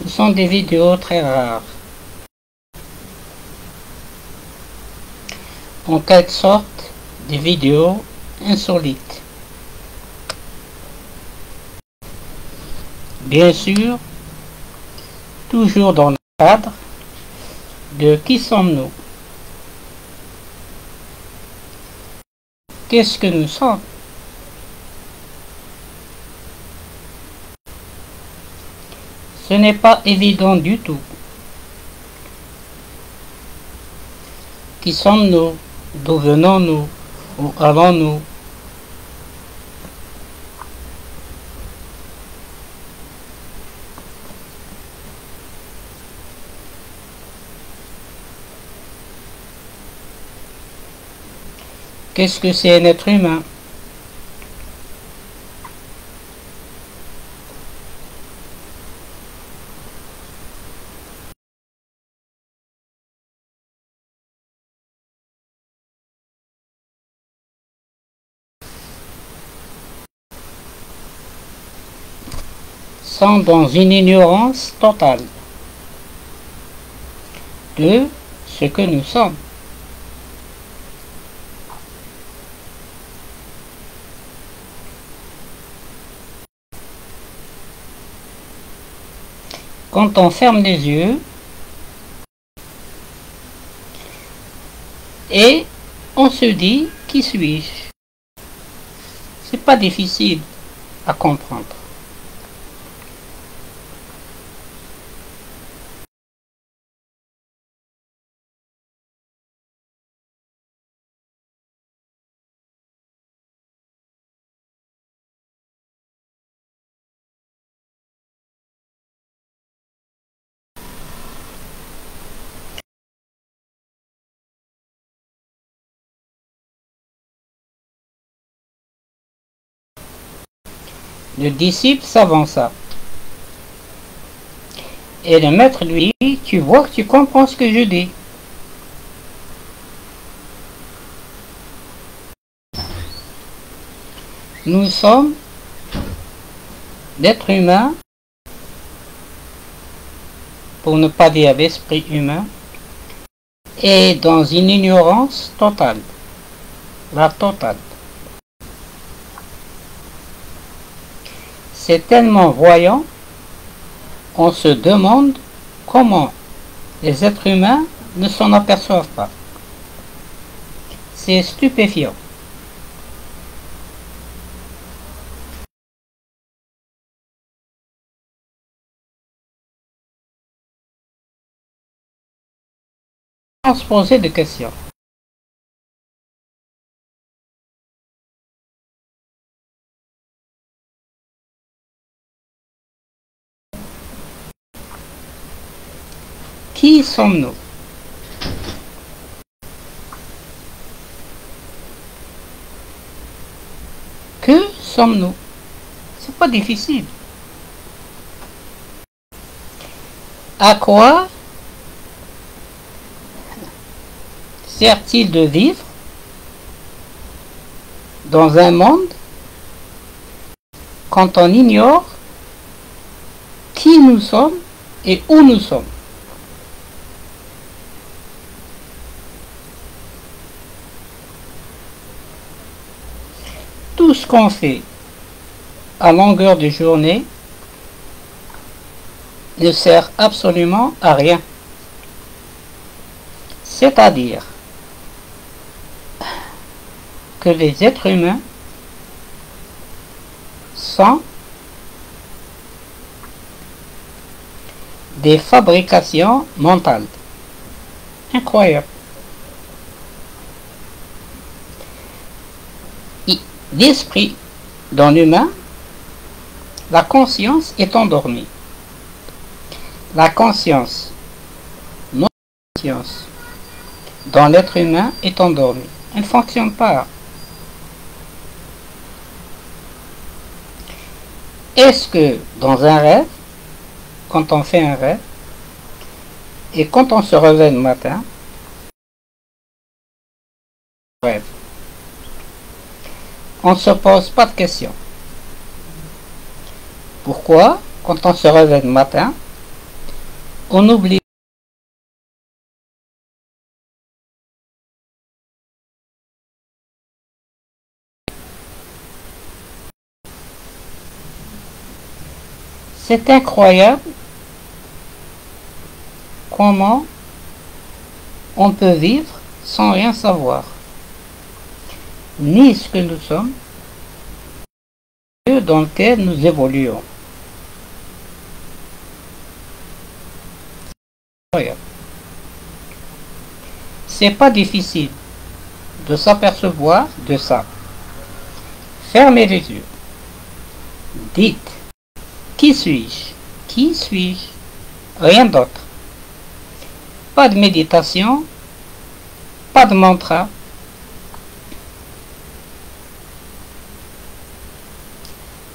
Ce sont des vidéos très rares. En quelque sorte, des vidéos insolites. Bien sûr, toujours dans le cadre de qui sommes-nous? Qu'est-ce que nous sommes? Ce n'est pas évident du tout. Qui sommes-nous? D'où venons-nous? Où allons-nous? Qu'est-ce que c'est un être humain? Sont dans une ignorance totale de ce que nous sommes. Quand on ferme les yeux et on se dit qui suis-je? C'est pas difficile à comprendre. Le disciple s'avança. Et le maître lui dit, tu vois que tu comprends ce que je dis. Nous sommes d'êtres humains, pour ne pas dire l'esprit humain, et dans une ignorance totale. La totale. C'est tellement voyant, on se demande comment les êtres humains ne s'en aperçoivent pas. C'est stupéfiant. On se posait des questions. Qui sommes-nous? Que sommes-nous? C'est pas difficile. À quoi sert-il de vivre dans un monde quand on ignore qui nous sommes et où nous sommes? Tout ce qu'on fait à longueur de journée ne sert absolument à rien. C'est-à-dire que les êtres humains sont des fabrications mentales. Incroyable. L'esprit dans l'humain, la conscience est endormie. La conscience, non conscience, dans l'être humain est endormie. Elle ne fonctionne pas. Est-ce que dans un rêve, quand on fait un rêve, et quand on se réveille le matin, rêve, on ne se pose pas de questions. Pourquoi, quand on se réveille le matin, on oublie? C'est incroyable comment on peut vivre sans rien savoir, ni ce que nous sommes, ni dans lequel nous évoluons. C'est pas difficile de s'apercevoir de ça. Fermez les yeux. Dites, qui suis-je? Qui suis-je? Rien d'autre. Pas de méditation, pas de mantra.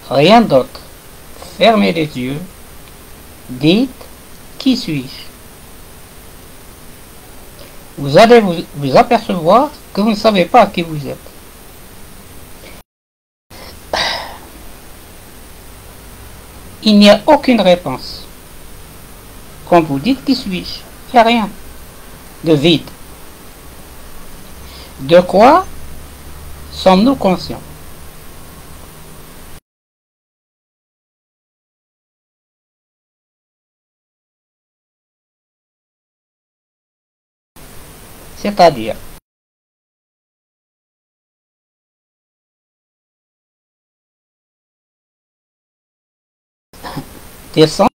Rien d'autre. Fermez les yeux. Dites, qui suis-je? Vous allez vous apercevoir que vous ne savez pas qui vous êtes. Il n'y a aucune réponse. Quand vous dites qui suis-je, il n'y a rien de vide. De quoi sommes-nous conscients? C'est-à-dire, des sens,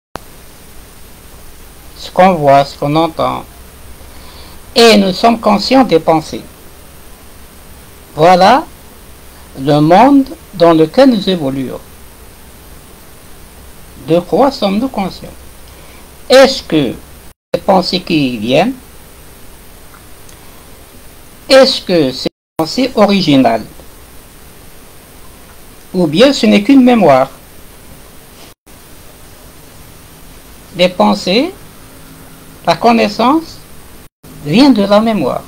ce qu'on voit, ce qu'on entend, et nous sommes conscients des pensées. Voilà le monde dans lequel nous évoluons. De quoi sommes-nous conscients? Est-ce que les pensées qui viennent, est-ce que c'est une pensée originale? Ou bien ce n'est qu'une mémoire? Les pensées, la connaissance vient de la mémoire.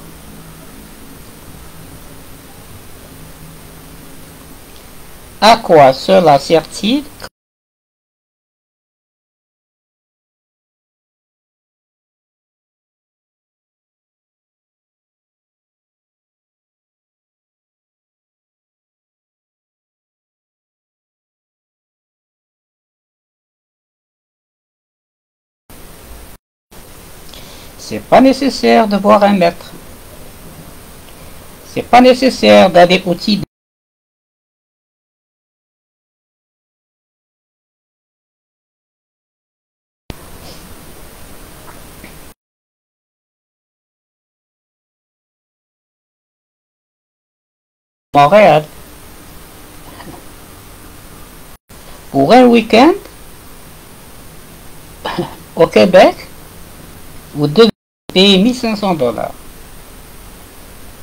À quoi cela sert-il? C'est pas nécessaire de voir un maître. C'est pas nécessaire d'aller au Tibet. Montréal. Pour un week-end au Québec, vous devez payer 1500 $.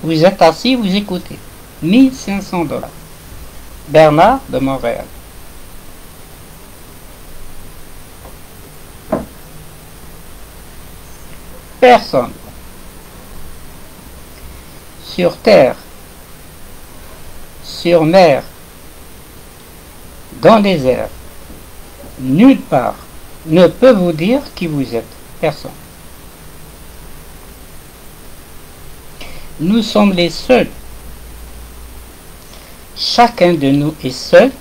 Vous êtes assis, vous écoutez. 1500 $. Bernard de Montréal. Personne sur terre, sur mer, dans les airs, nulle part ne peut vous dire qui vous êtes. Personne. Nous sommes les seuls. Chacun de nous est seul.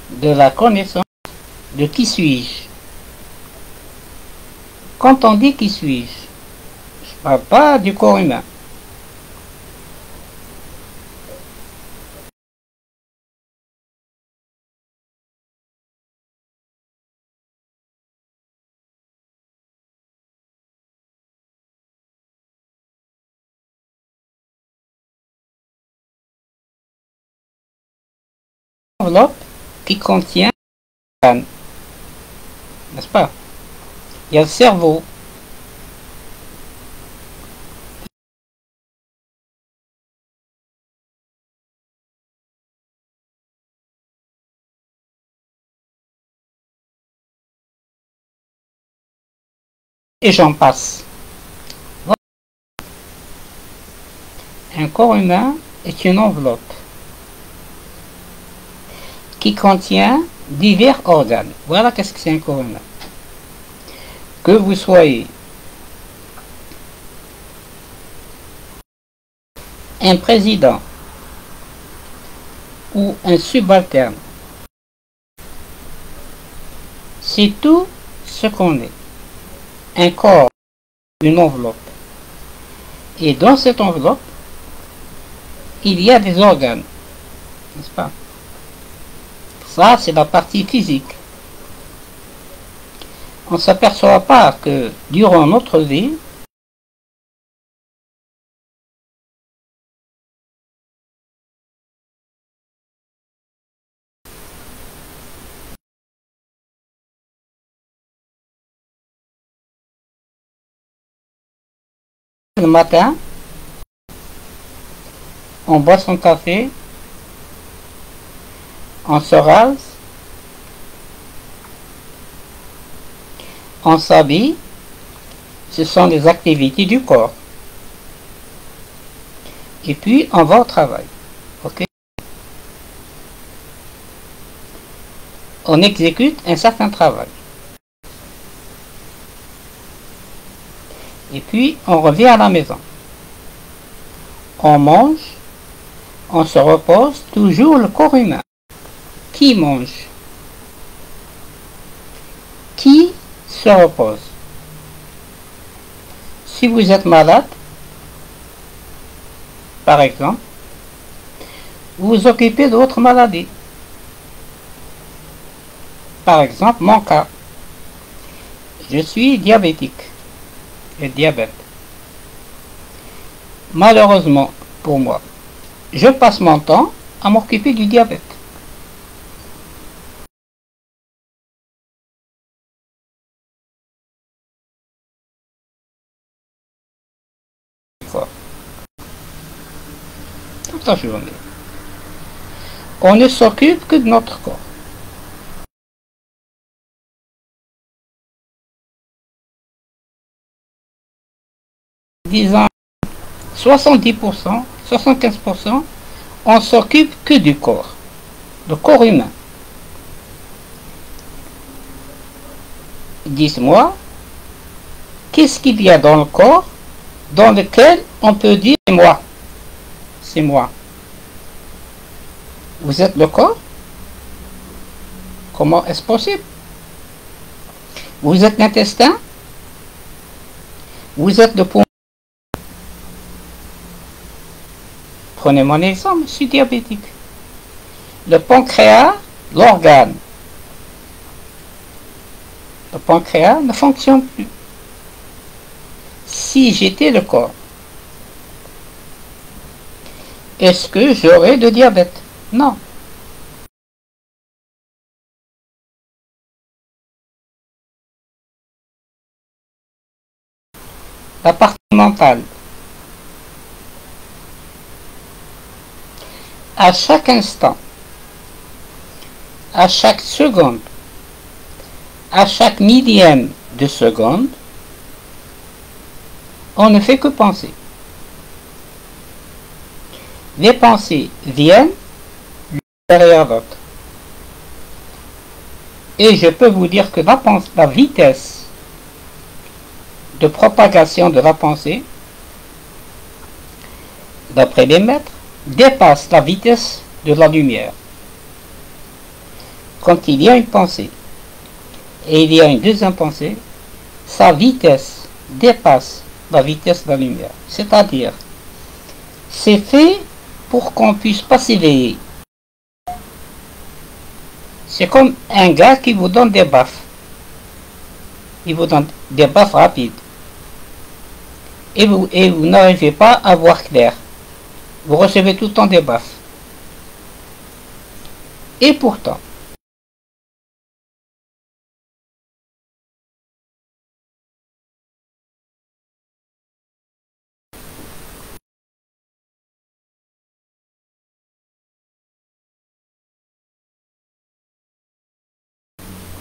De la connaissance de qui suis-je. Quand on dit qui suis-je, je ne parle pas du corps humain. Enveloppe qui contient l'âme, n'est-ce pas? Il y a le cerveau. Et j'en passe. Voilà. Un corps humain est une enveloppe qui contient divers organes. Voilà qu'est-ce que c'est un corps humain. Que vous soyez un président ou un subalterne, C'est tout ce qu'on est. Un corps, une enveloppe. Et dans cette enveloppe, il y a des organes, n'est-ce pas? Ça, c'est la partie physique. On ne s'aperçoit pas que durant notre vie, le matin, on boit son café, on se rase, on s'habille, ce sont les activités du corps. Et puis on va au travail. Ok? On exécute un certain travail. Et puis on revient à la maison. On mange, on se repose, toujours le corps humain. Qui mange? Qui se repose? Si vous êtes malade, par exemple, vous vous occupez de votre maladie. Par exemple, mon cas, je suis diabétique, le diabète. Malheureusement pour moi, je passe mon temps à m'occuper du diabète. Toute la journée. On ne s'occupe que de notre corps. Disons 70%, 75%, on s'occupe que du corps, le corps humain. Dites-moi, qu'est-ce qu'il y a dans le corps dans lequel on peut dire c'est moi? C'est moi. Vous êtes le corps? Comment est-ce possible? Vous êtes l'intestin? Vous êtes le poumon? Prenez mon exemple, je suis diabétique. Le pancréas, l'organe. Le pancréas ne fonctionne plus. Si j'étais le corps, est-ce que j'aurais de diabète? Non. La partie mentale. À chaque instant, à chaque seconde, à chaque millième de seconde, on ne fait que penser. Les pensées viennent derrière l'autre. Et je peux vous dire que la vitesse de propagation de la pensée, d'après les maîtres, dépasse la vitesse de la lumière. Quand il y a une pensée et il y a une deuxième pensée, sa vitesse dépasse la vitesse de la lumière. C'est-à-dire, c'est fait pour qu'on puisse pas s'éveiller. C'est comme un gars qui vous donne des baffes. Il vous donne des baffes rapides. Et vous n'arrivez pas à voir clair. Vous recevez tout le temps des baffes. Et pourtant,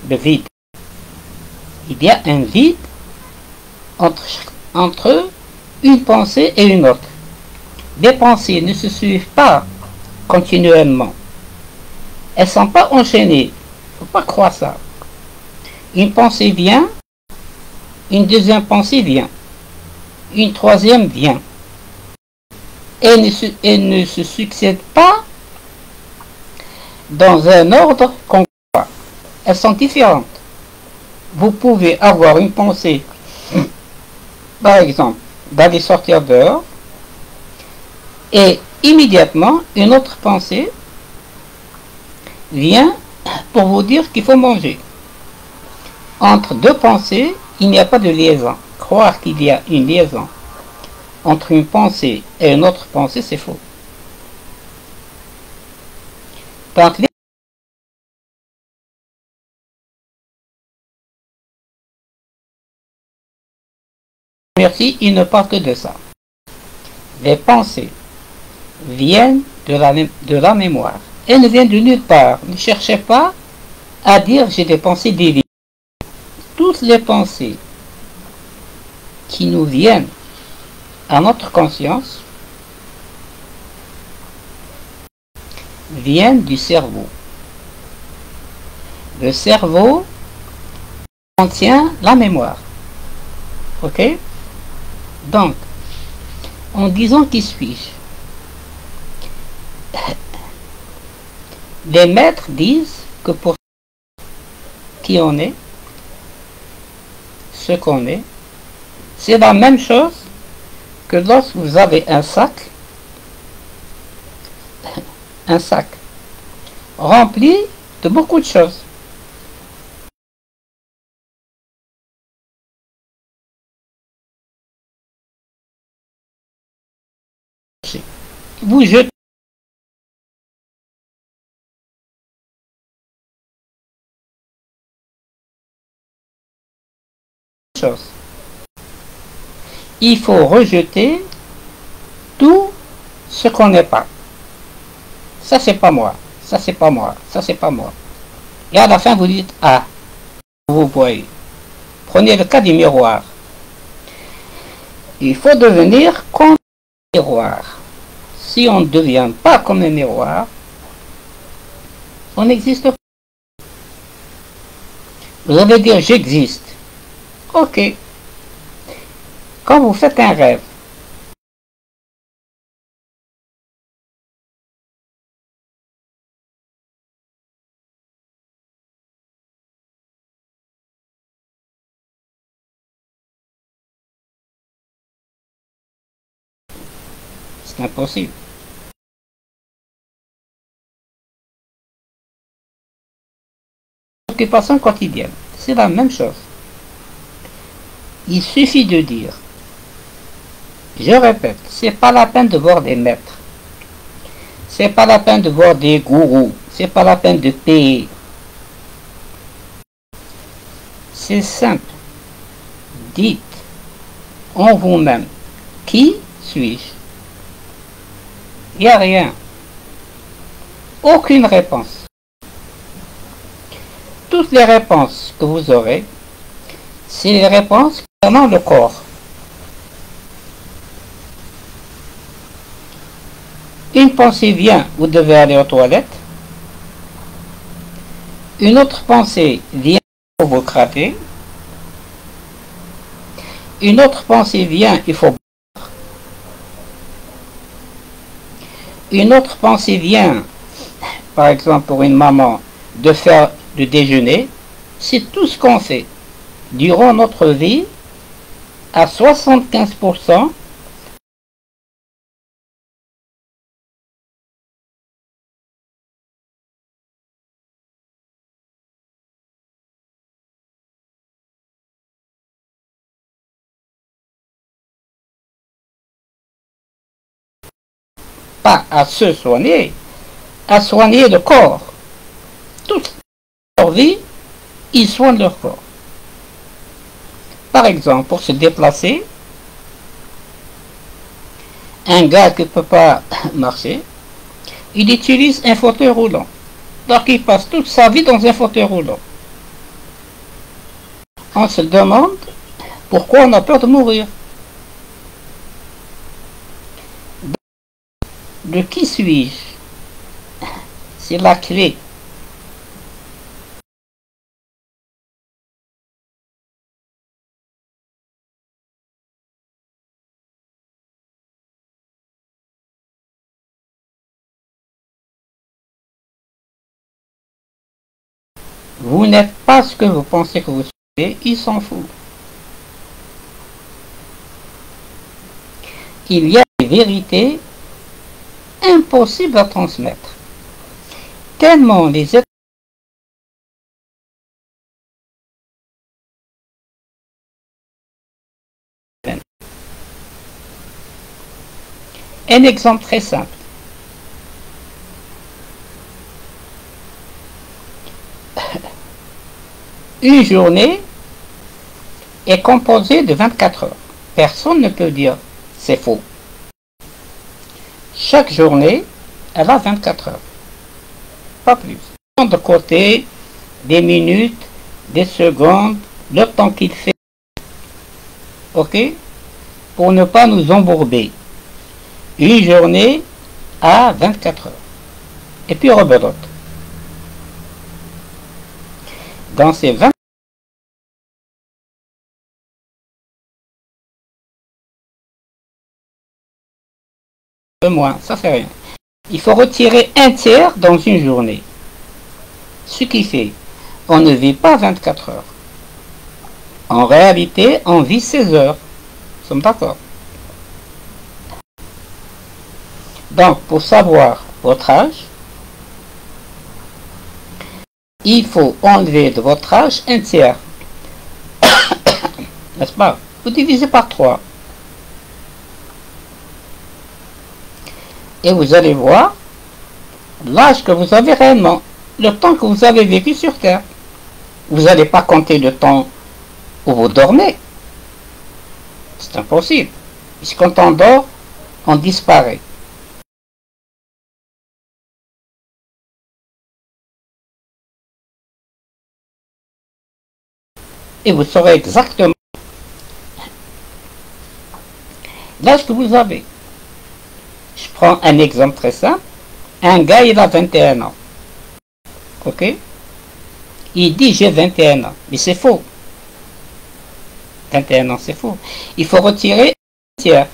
le vide. Il y a un vide entre une pensée et une autre. Les pensées ne se suivent pas continuellement. Elles ne sont pas enchaînées. Il ne faut pas croire ça. Une pensée vient, une deuxième pensée vient, une troisième vient. Elles ne se succèdent pas dans un ordre qu'on croit. Elles sont différentes. vous pouvez avoir une pensée, par exemple, d'aller sortir dehors, et immédiatement, une autre pensée vient pour vous dire qu'il faut manger. Entre deux pensées, il n'y a pas de liaison. Croire qu'il y a une liaison entre une pensée et une autre pensée, c'est faux. Donc, merci, il ne parle que de ça. Les pensées viennent de la mémoire. Elles ne viennent de nulle part. Ne cherchez pas à dire j'ai des pensées déviées. Toutes les pensées qui nous viennent à notre conscience viennent du cerveau. Le cerveau contient la mémoire. Ok? Donc, en disant qui suis-je, les maîtres disent que pour qui on est, ce qu'on est, c'est la même chose que lorsque vous avez un sac rempli de beaucoup de choses. Vous jetez des choses. Il faut rejeter tout ce qu'on n'est pas. Ça c'est pas moi, ça c'est pas moi, ça c'est pas moi. Et à la fin vous dites ah, vous voyez. Prenez le cas du miroir. Il faut devenir comme un miroir. Si on ne devient pas comme un miroir, on n'existe pas. Vous allez dire j'existe. Ok. Quand vous faites un rêve, c'est impossible. Occupation quotidienne, c'est la même chose. Il suffit de dire, je répète, c'est pas la peine de voir des maîtres, c'est pas la peine de voir des gourous, c'est pas la peine de payer. C'est simple. Dites en vous-même, qui suis-je? Il n'y a rien. Aucune réponse. Toutes les réponses que vous aurez, c'est les réponses concernant le corps. Une pensée vient, vous devez aller aux toilettes. Une autre pensée vient pour vous craper. Une autre pensée vient, il faut boire. Une autre pensée vient, par exemple pour une maman, de faire le déjeuner. C'est tout ce qu'on fait durant notre vie à 75%. Pas à se soigner, à soigner le corps. Toute leur vie, ils soignent leur corps. Par exemple, pour se déplacer, un gars qui ne peut pas marcher, il utilise un fauteuil roulant. Donc il passe toute sa vie dans un fauteuil roulant. On se demande pourquoi on a peur de mourir. De qui suis-je? C'est la clé. Vous n'êtes pas ce que vous pensez que vous et il s'en fout. Il y a des vérités impossibles à transmettre. Tellement les êtres humains. Un exemple très simple. Une journée est composée de 24 heures. Personne ne peut dire c'est faux. Chaque journée, elle a 24 heures. Pas plus. De côté, des minutes, des secondes, le temps qu'il fait. Ok? Pour ne pas nous embourber. Une journée a 24 heures. Et puis rebelote. Dans ces 20 moins, ça fait rien. Il faut retirer un tiers dans une journée. Ce qui fait, on ne vit pas 24 heures. En réalité, on vit 16 heures. Nous sommes d'accord. Donc, pour savoir votre âge, il faut enlever de votre âge un tiers. N'est-ce pas? Vous divisez par 3. Et vous allez voir l'âge que vous avez réellement, le temps que vous avez vécu sur Terre. Vous n'allez pas compter le temps où vous dormez. C'est impossible. Puisque quand on dort, on disparaît. Et vous saurez exactement l'âge que vous avez. Je prends un exemple très simple. Un gars, il a 21 ans. Ok? Il dit j'ai 21 ans. Mais c'est faux. 21 ans, c'est faux. Il faut retirer un tiers.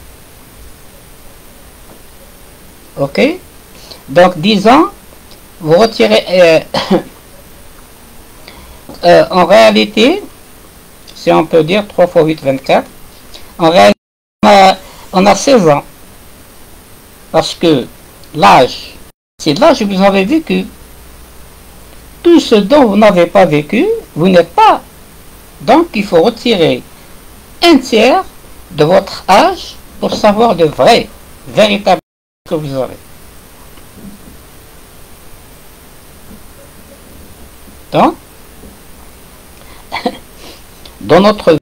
Ok? Donc 10 ans, vous retirez... en réalité, si on peut dire 3 fois 8, 24. En réalité, on a 16 ans. Parce que l'âge, c'est l'âge que vous avez vécu. Tout ce dont vous n'avez pas vécu, vous n'êtes pas. Donc il faut retirer un tiers de votre âge pour savoir le vrai, véritable que vous avez. Donc, dans notre vie,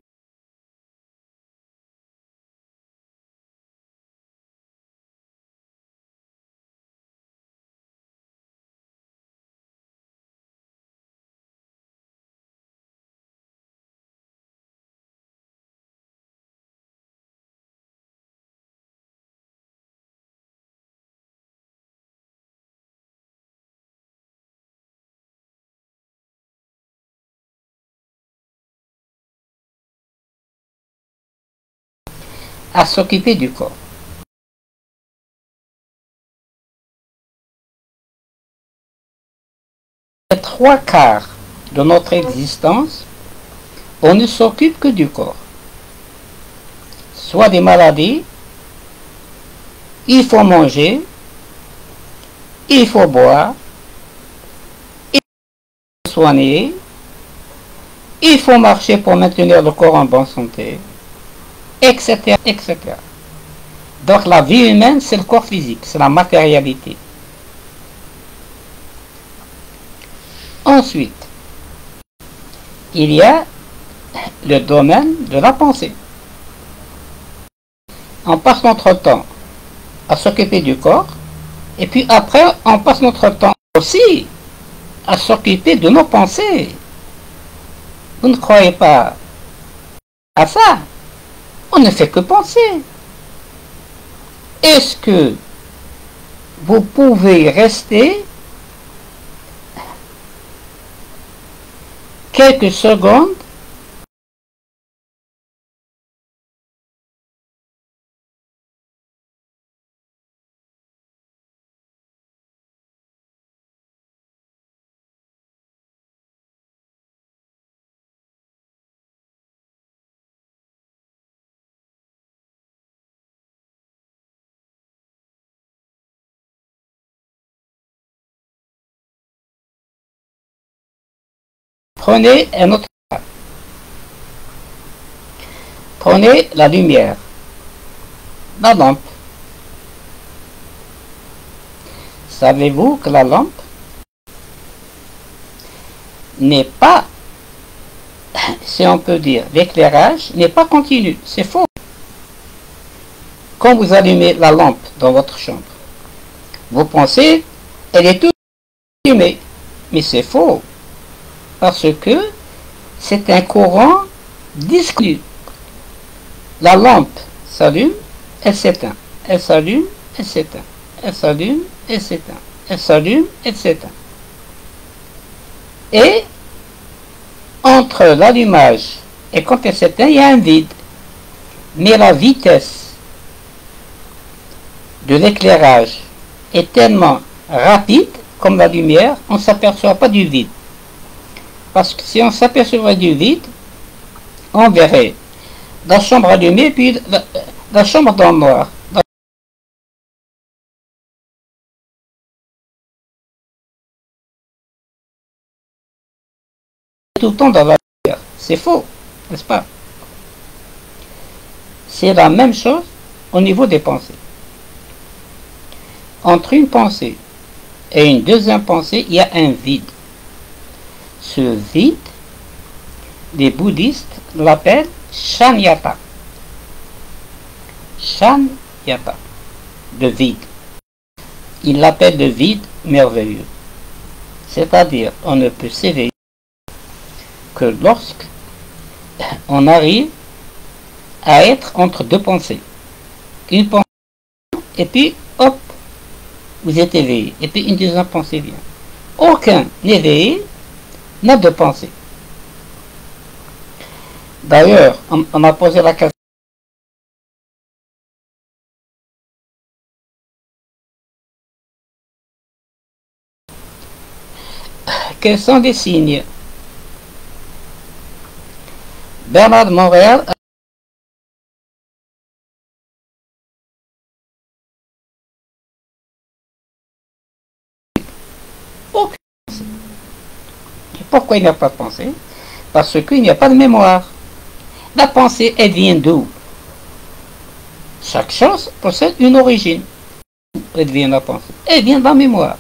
à s'occuper du corps. Les 3 quarts de notre existence, on ne s'occupe que du corps. Soit des maladies, il faut manger, il faut boire, il faut soigner, il faut marcher pour maintenir le corps en bonne santé, etc., etc. Donc la vie humaine, c'est le corps physique, c'est la matérialité. Ensuite, il y a le domaine de la pensée. On passe notre temps à s'occuper du corps, et puis après, on passe notre temps aussi à s'occuper de nos pensées. Vous ne croyez pas à ça? On ne fait que penser. Est-ce que vous pouvez rester quelques secondes Prenez un autre cas. Prenez la lumière, la lampe. Savez-vous que la lampe n'est pas, si on peut dire, l'éclairage n'est pas continu, c'est faux. Quand vous allumez la lampe dans votre chambre, vous pensez, elle est toute allumée, mais c'est faux, parce que c'est un courant disconnu. La lampe s'allume, elle s'éteint, elle s'allume, elle s'éteint, elle s'allume, elle s'éteint, elle s'allume, elle s'éteint. Et entre l'allumage et quand elle s'éteint, il y a un vide. Mais la vitesse de l'éclairage est tellement rapide, comme la lumière, on ne s'aperçoit pas du vide. Parce que si on s'apercevait du vide, on verrait la chambre allumée, puis la chambre dans le noir. Tout le temps dans la lumière. C'est faux, n'est-ce pas? C'est la même chose au niveau des pensées. Entre une pensée et une deuxième pensée, il y a un vide. Ce vide, les bouddhistes l'appellent Shanyata. Shanyata, le vide. Ils l'appellent le vide merveilleux. C'est-à-dire, on ne peut s'éveiller que lorsque on arrive à être entre deux pensées. Une pensée, et puis, hop, vous êtes éveillé. Et puis, une deuxième pensée vient. Aucun éveillé n'a de pensée. D'ailleurs, on a posé la question. Quels sont les signes? Bernard de Montréal a aucune pensée. Et pourquoi il n'y a pas de pensée? Parce qu'il n'y a pas de mémoire. La pensée, elle vient d'où? Chaque chose possède une origine. Elle vient de la pensée. Elle vient de la mémoire.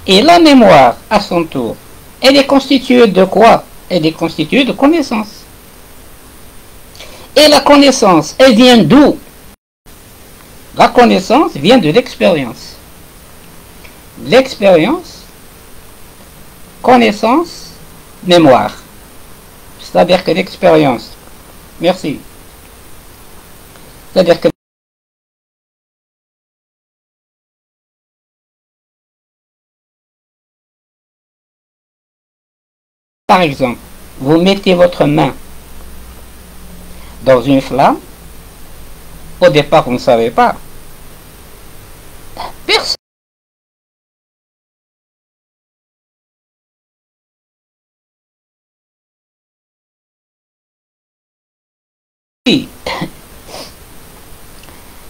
Et la mémoire, à son tour, elle est constituée de quoi? Elle est constituée de connaissances. Et la connaissance, elle vient d'où? La connaissance vient de l'expérience. L'expérience, connaissance, mémoire. C'est-à-dire que l'expérience, merci. C'est-à-dire que par exemple, vous mettez votre main dans une flamme, au départ vous ne savez pas. Personne.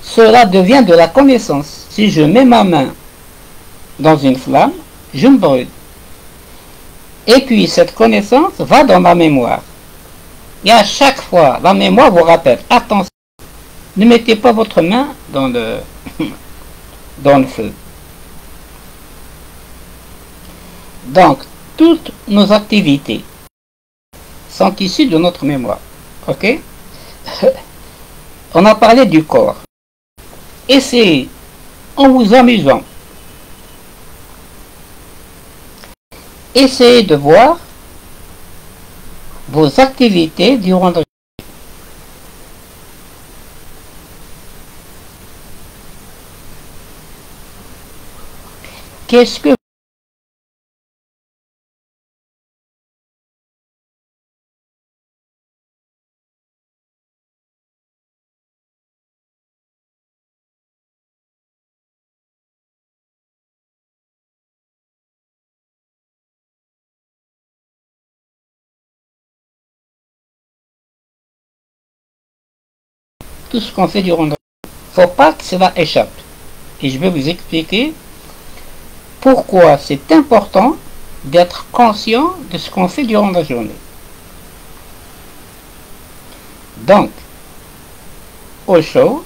Cela devient de la connaissance. Si je mets ma main dans une flamme, je me brûle. Et puis cette connaissance va dans ma mémoire. Et à chaque fois, la mémoire vous rappelle, attention, ne mettez pas votre main dans le, dans le feu. Donc, toutes nos activités sont issues de notre mémoire. Ok? On a parlé du corps. Essayez, en vous amusant, essayez de voir vos activités durant la journée. Qu'est-ce que tout ce qu'on fait durant la journée? Il ne faut pas que cela échappe. Et je vais vous expliquer pourquoi c'est important d'être conscient de ce qu'on fait durant la journée. Donc, Osho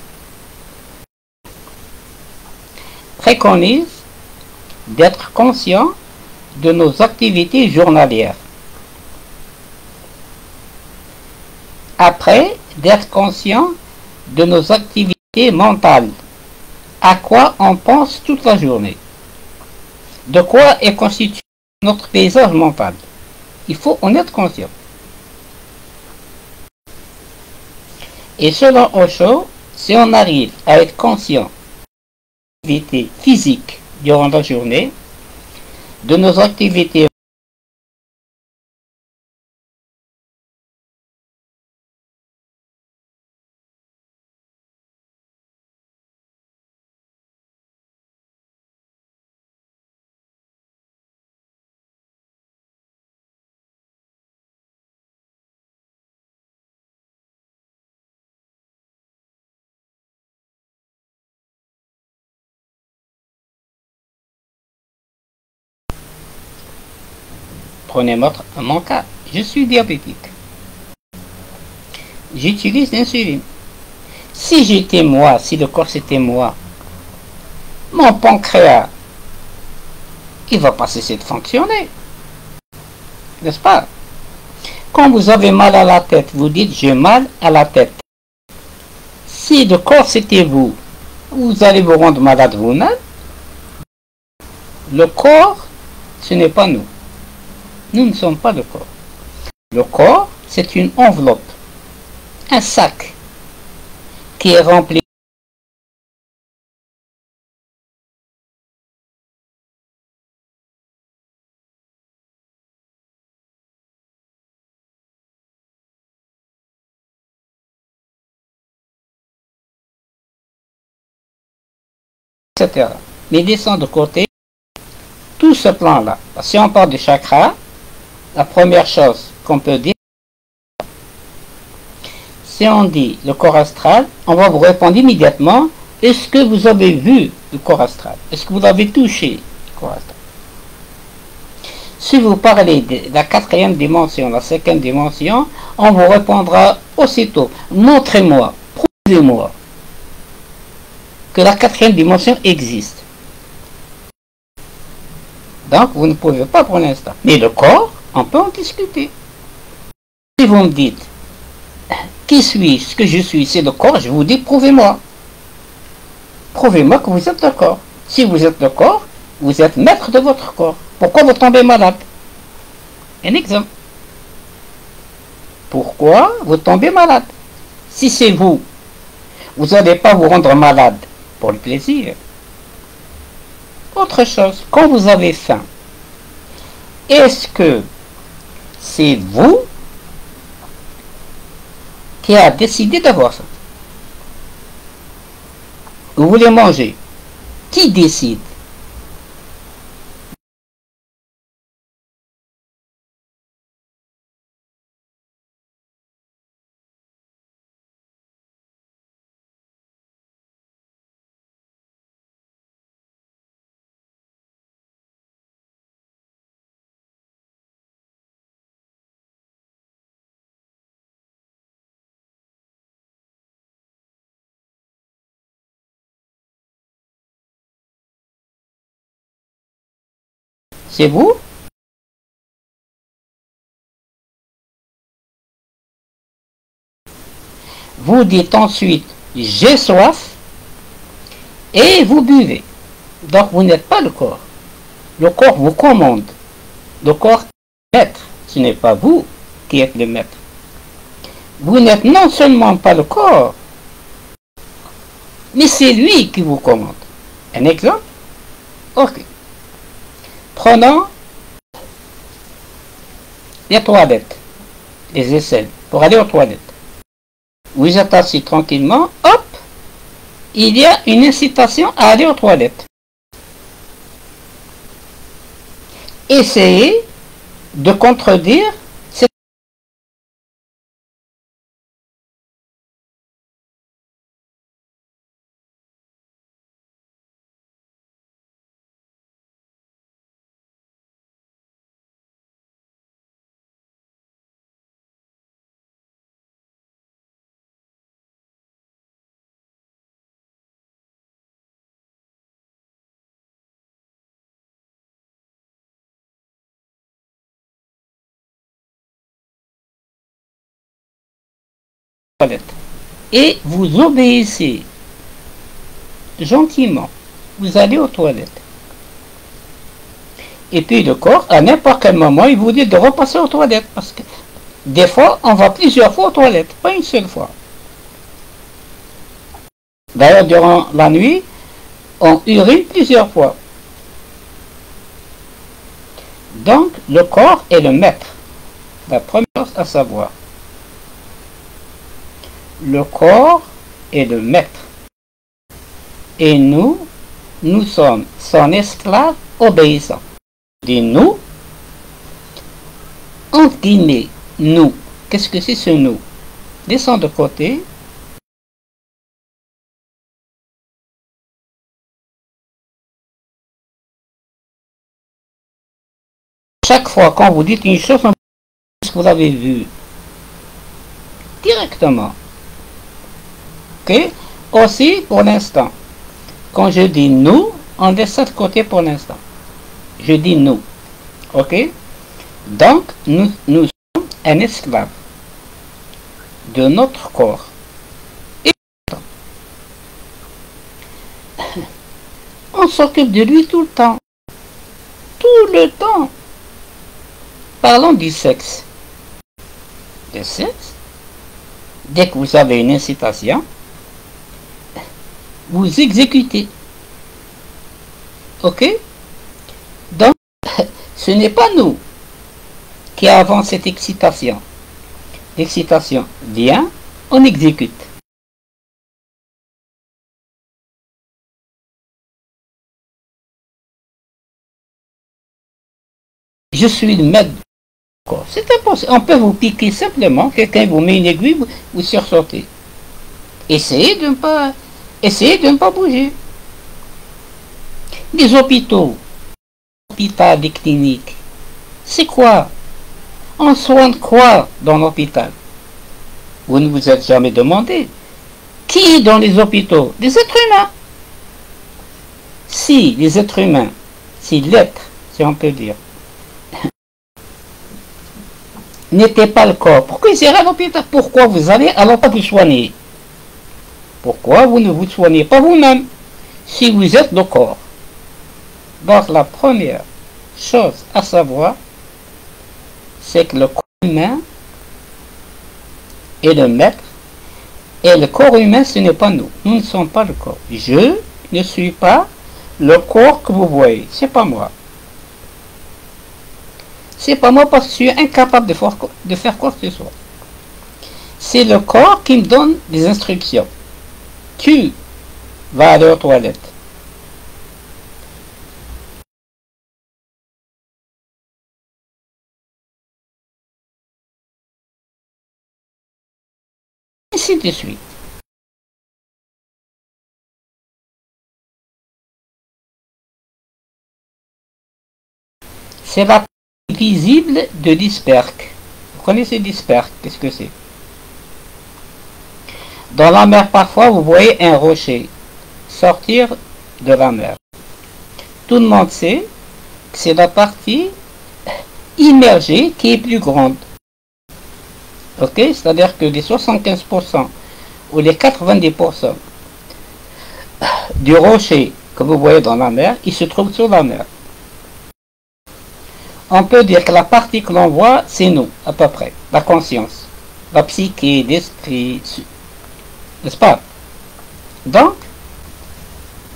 préconise d'être conscient de nos activités journalières. Après, d'être conscient de nos activités mentales. À quoi on pense toute la journée. De quoi est constitué notre paysage mental. Il faut en être conscient. Et selon Osho, si on arrive à être conscient de nos activités physiques durant la journée, de nos activités prenez mon cas, je suis diabétique. J'utilise l'insuline. Si j'étais moi, si le corps c'était moi, mon pancréas, il va pas cesser de fonctionner. N'est-ce pas? Quand vous avez mal à la tête, vous dites j'ai mal à la tête. Si le corps c'était vous, vous allez vous rendre malade vous-même. Le corps, ce n'est pas nous. Nous ne sommes pas le corps. Le corps, c'est une enveloppe, un sac qui est rempli, etc. Mais laissons de côté tout ce plan-là. Si on parle de chakra, la première chose qu'on peut dire, si on dit le corps astral, on va vous répondre immédiatement, est-ce que vous avez vu le corps astral? Est-ce que vous l'avez touché, le corps astral? Si vous parlez de la quatrième dimension, la cinquième dimension, on vous répondra aussitôt, montrez-moi, prouvez-moi que la quatrième dimension existe. Donc, vous ne pouvez pas pour l'instant. Mais le corps, on peut en discuter. Si vous me dites, qui suis-je? Ce que je suis, c'est le corps, je vous dis, prouvez-moi. Prouvez-moi que vous êtes le corps. Si vous êtes le corps, vous êtes maître de votre corps. Pourquoi vous tombez malade? Un exemple. Pourquoi vous tombez malade? Si c'est vous, vous n'allez pas vous rendre malade pour le plaisir. Autre chose, quand vous avez faim, est-ce que c'est vous qui a décidé d'avoir ça? Vous voulez manger. Qui décide? C'est vous? Vous dites ensuite j'ai soif et vous buvez. Donc vous n'êtes pas le corps. Le corps vous commande. Le corps est le maître. Ce n'est pas vous qui êtes le maître. Vous n'êtes non seulement pas le corps, mais c'est lui qui vous commande. Un exemple? Ok. Prenons les toilettes, les aisselles, pour aller aux toilettes. Vous êtes assis tranquillement, hop, il y a une incitation à aller aux toilettes. Essayez de contredire toilette. Et vous obéissez gentiment. Vous allez aux toilettes. Et puis le corps, à n'importe quel moment, il vous dit de repasser aux toilettes. Parce que des fois, on va plusieurs fois aux toilettes, pas une seule fois. D'ailleurs, durant la nuit, on urine plusieurs fois. Donc, le corps est le maître. La première chose à savoir. Le corps est le maître. Et nous sommes son esclave obéissant. Et nous, entre guillemets, nous. Qu'est-ce que c'est ce nous? Descends de côté. Chaque fois quand vous dites une chose, est-ce que vous l'avez vu directement? Ok? Aussi, pour l'instant, quand je dis nous, on laisse ça de côté pour l'instant. Je dis nous. Ok? Donc, nous sommes un esclave de notre corps. Et on s'occupe de lui tout le temps. Tout le temps. Parlons du sexe. Le sexe, dès que vous avez une incitation, vous exécutez. Ok? Donc, ce n'est pas nous qui avons cette excitation. L'excitation vient, on exécute. Je suis le maître. C'est impossible. On peut vous piquer simplement, quelqu'un vous met une aiguille, vous sursautez. Essayez de ne pas bouger. Les hôpitaux, des cliniques, c'est quoi? On soigne quoi dans l'hôpital? Vous ne vous êtes jamais demandé. Qui est dans les hôpitaux? Des êtres humains. Si les êtres humains, si l'être, si on peut dire, n'était pas le corps, pourquoi ils iraient à l'hôpital? Pourquoi vous allez alors pas vous soigner? Pourquoi vous ne vous soignez pas vous-même si vous êtes le corps? Donc la première chose à savoir, c'est que le corps humain est le maître, et le corps humain, ce n'est pas nous. Nous ne sommes pas le corps. Je ne suis pas le corps que vous voyez. C'est pas moi. C'est pas moi parce que je suis incapable de faire quoi que ce soit. C'est le corps qui me donne des instructions. Tu vas aller aux toilettes. Ainsi de suite. C'est la partie visible de l'iceberg. Vous connaissez l'iceberg? Qu'est-ce que c'est? Dans la mer, parfois, vous voyez un rocher sortir de la mer. Tout le monde sait que c'est la partie immergée qui est plus grande. Ok? C'est-à-dire que les 75% ou les 90% du rocher que vous voyez dans la mer, il se trouve sur la mer. On peut dire que la partie que l'on voit, c'est nous, à peu près. La conscience, la psyché, l'esprit, n'est-ce pas? Donc,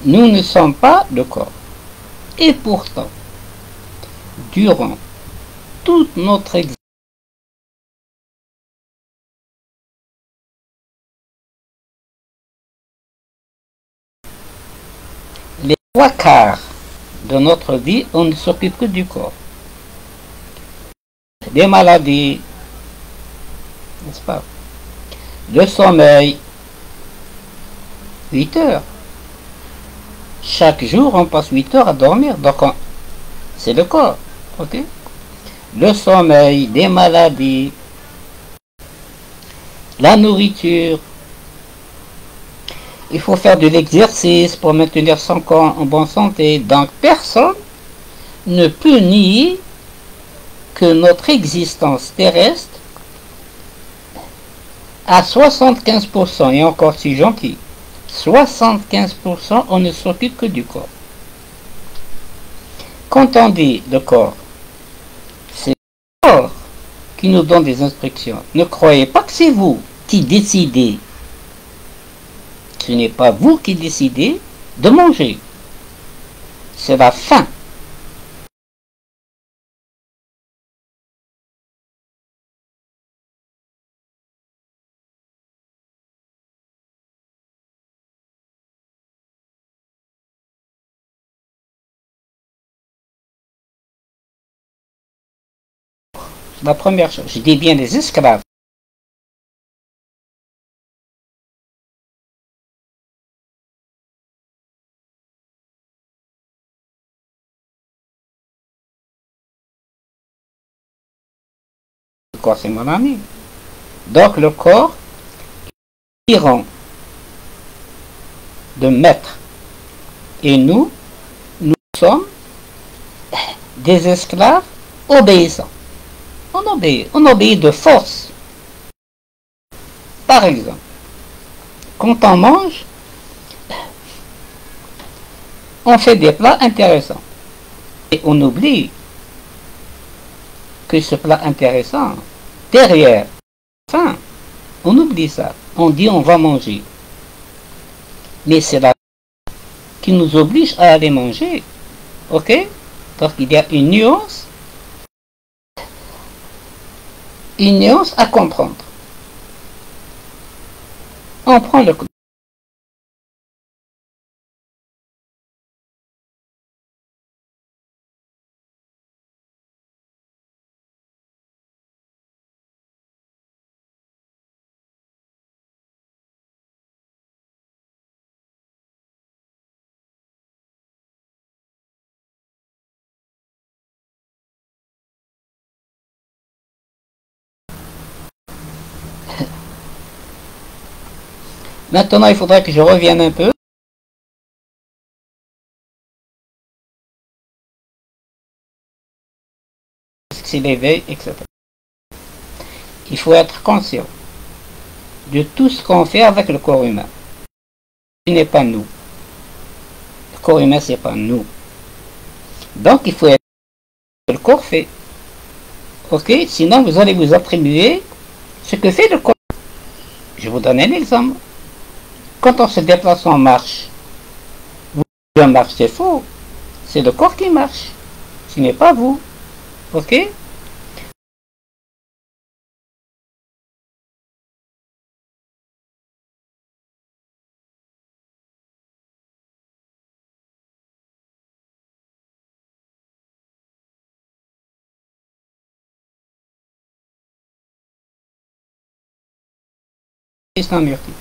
nous ne sommes pas le corps. Et pourtant, durant toute notre existence, les 3/4 de notre vie, on ne s'occupe que du corps. Des maladies, n'est-ce pas? Le sommeil, 8 heures. Chaque jour, on passe 8 heures à dormir. Donc, c'est le corps. Ok? Le sommeil, des maladies, la nourriture. Il faut faire de l'exercice pour maintenir son corps en bonne santé. Donc, personne ne peut nier que notre existence terrestre à 75%, et encore si gentil, 75%, on ne s'occupe que du corps. Quand on dit le corps, c'est le corps qui nous donne des instructions. Ne croyez pas que c'est vous qui décidez. Ce n'est pas vous qui décidez de manger. C'est la faim. La première chose, je dis bien les esclaves. Le corps, c'est mon ami. Donc le corps, tyran de maître. Et nous sommes des esclaves obéissants. On obéit de force. Par exemple, quand on mange, on fait des plats intéressants. Et on oublie que ce plat intéressant, derrière, enfin, on oublie ça. On dit on va manger. Mais c'est la qui nous oblige à aller manger. Ok? Donc il y a une nuance à comprendre. On prend le coup. Maintenant, il faudrait que je revienne un peu. C'est l'éveil, etc. Il faut être conscient de tout ce qu'on fait avec le corps humain. Ce n'est pas nous. Le corps humain, ce n'est pas nous. Donc, il faut être ce que le corps fait. Ok? Sinon, vous allez vous attribuer ce que fait le corps. Je vous donne un exemple. Quand on se déplace en marche, vous marche, c'est faux. C'est le corps qui marche. Ce n'est pas vous. Ok? Krishnamurti.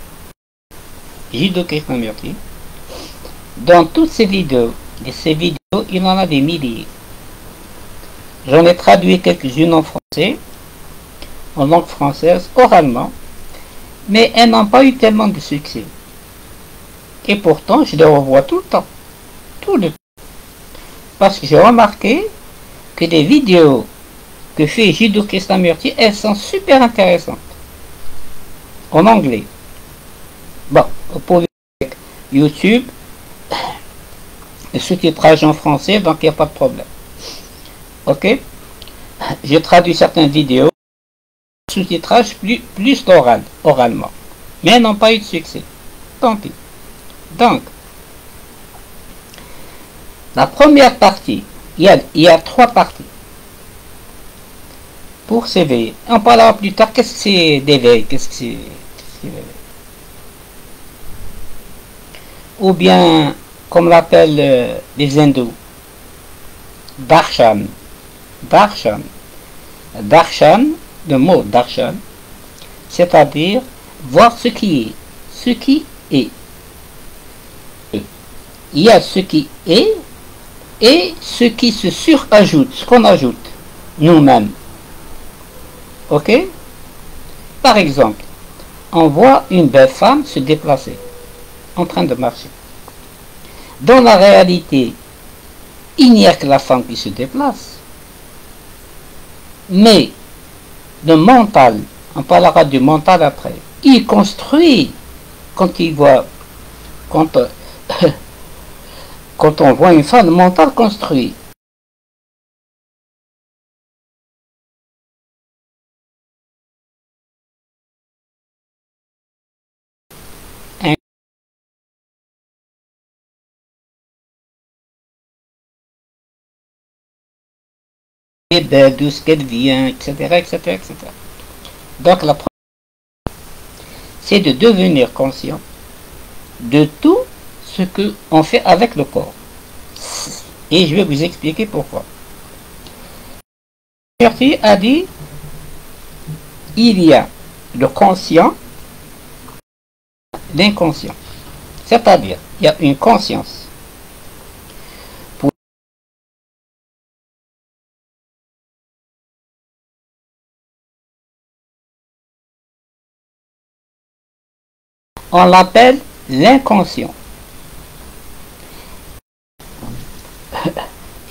Jiddu Krishnamurti. Dans toutes ces vidéos, il en a des milliers. J'en ai traduit quelques-unes en français, en langue française, oralement, mais elles n'ont pas eu tellement de succès. Et pourtant, je les revois tout le temps. Tout le temps. Parce que j'ai remarqué que les vidéos que fait Jiddu Krishnamurti, elles sont super intéressantes. En anglais. Bon, pour YouTube, le sous-titrage en français, donc il n'y a pas de problème. Ok? J'ai traduit certaines vidéos, sous-titrage plus oralement. Mais elles n'ont pas eu de succès. Tant pis. Donc, la première partie, il y a 3 parties. Pour s'éveiller. On parlera plus tard. Qu'est-ce que c'est d'éveil? Qu'est-ce que c'est ou bien, comme l'appellent les hindous, darshan. Darshan. Darshan, le mot darshan, c'est-à-dire voir ce qui est. Ce qui est. Il y a ce qui est et ce qui se surajoute, ce qu'on ajoute nous-mêmes. Ok? Par exemple, on voit une belle femme se déplacer, en train de marcher. Dans la réalité, il n'y a que la femme qui se déplace. Mais le mental, on parlera du mental après, il construit quand il voit, quand, quand on voit une femme, le mental construit. Un d'où ce qu'elle vient, etc., etc., etc. Donc la première, c'est de devenir conscient de tout ce qu'on fait avec le corps. Et je vais vous expliquer pourquoi. Murphy a dit, il y a le conscient, l'inconscient. C'est-à-dire, il y a une conscience. On l'appelle l'inconscient.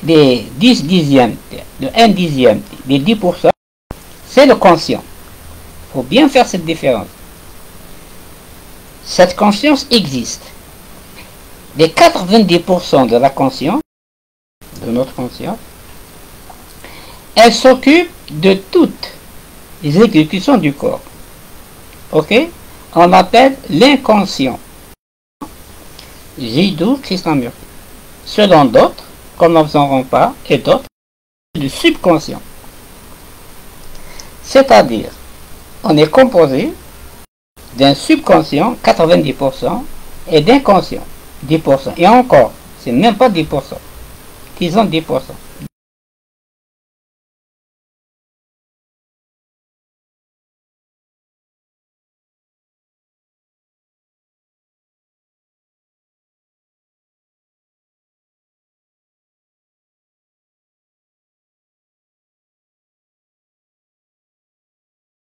Les 10 dixièmes, le 1 dixième, les 10%, c'est le conscient. Il faut bien faire cette différence. Cette conscience existe. Les 90% de la conscience, de notre conscience, elle s'occupe de toutes les exécutions du corps. Ok? On l'appelle l'inconscient. Jiddu Krishnamurti. Selon d'autres, comme nous n'en pas, et d'autres, le subconscient. C'est-à-dire, on est composé d'un subconscient, 90%, et d'inconscient, 10%. Et encore, c'est même pas 10%. Disons 10%.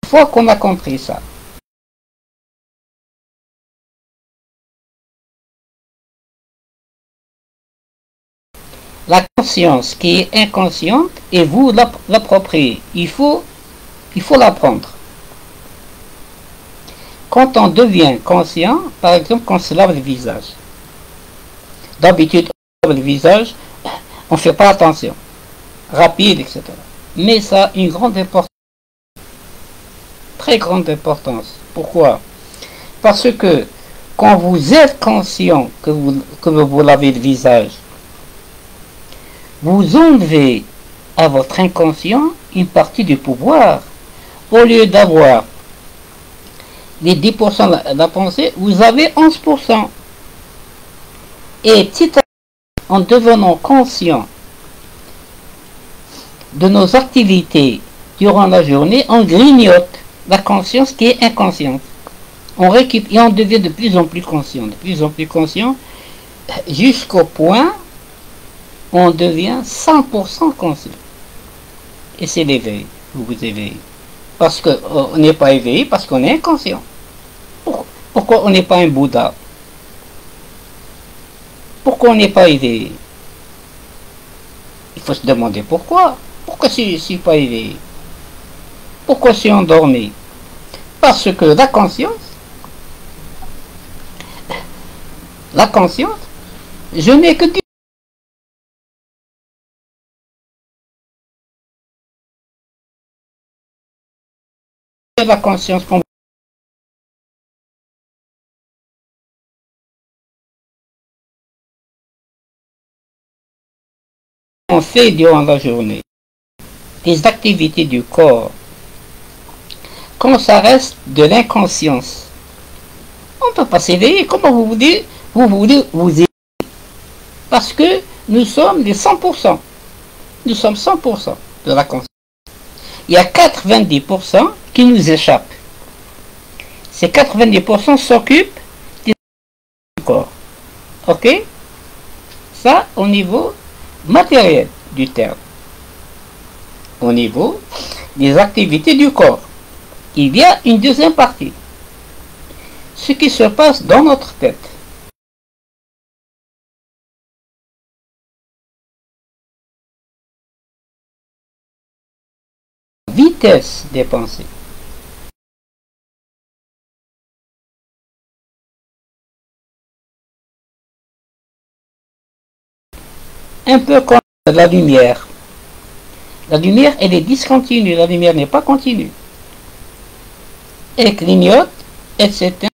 Une fois qu'on a compris ça, la conscience qui est inconsciente et vous l'appropriez. Il faut l'apprendre. Quand on devient conscient, par exemple, quand on se lave le visage. D'habitude, on lave le visage, on ne fait pas attention. Rapide, etc. Mais ça a une grande importance. Très grande importance. Pourquoi? Parce que quand vous êtes conscient que vous lavez le visage, vous enlevez à votre inconscient une partie du pouvoir. Au lieu d'avoir les 10% de la pensée, vous avez 11%. Et petit à petit, en devenant conscient de nos activités durant la journée, on grignote la conscience qui est inconsciente. On récupère et on devient de plus en plus conscient, jusqu'au point où on devient 100% conscient. Et c'est l'éveil, vous vous éveillez. Parce qu'on n'est pas éveillé, parce qu'on est inconscient. Pourquoi on n'est pas un Bouddha? Pourquoi on n'est pas éveillé? Il faut se demander pourquoi. Pourquoi je ne suis pas éveillé? Pourquoi je suis endormi? Parce que la conscience, je n'ai que la conscience qu'on fait durant la journée, des activités du corps, quand ça reste de l'inconscience, on ne peut pas s'éveiller. Comment vous voulez vous éveiller? Parce que nous sommes les 100%. Nous sommes 100% de la conscience. Il y a 90% qui nous échappent. Ces 90% s'occupent du corps. Ok? Ça, au niveau matériel du terme. Au niveau des activités du corps. Il y a une deuxième partie. Ce qui se passe dans notre tête. Vitesse des pensées. Un peu comme la lumière. La lumière, elle est discontinue, la lumière n'est pas continue. Elle clignote, elle s'éteint.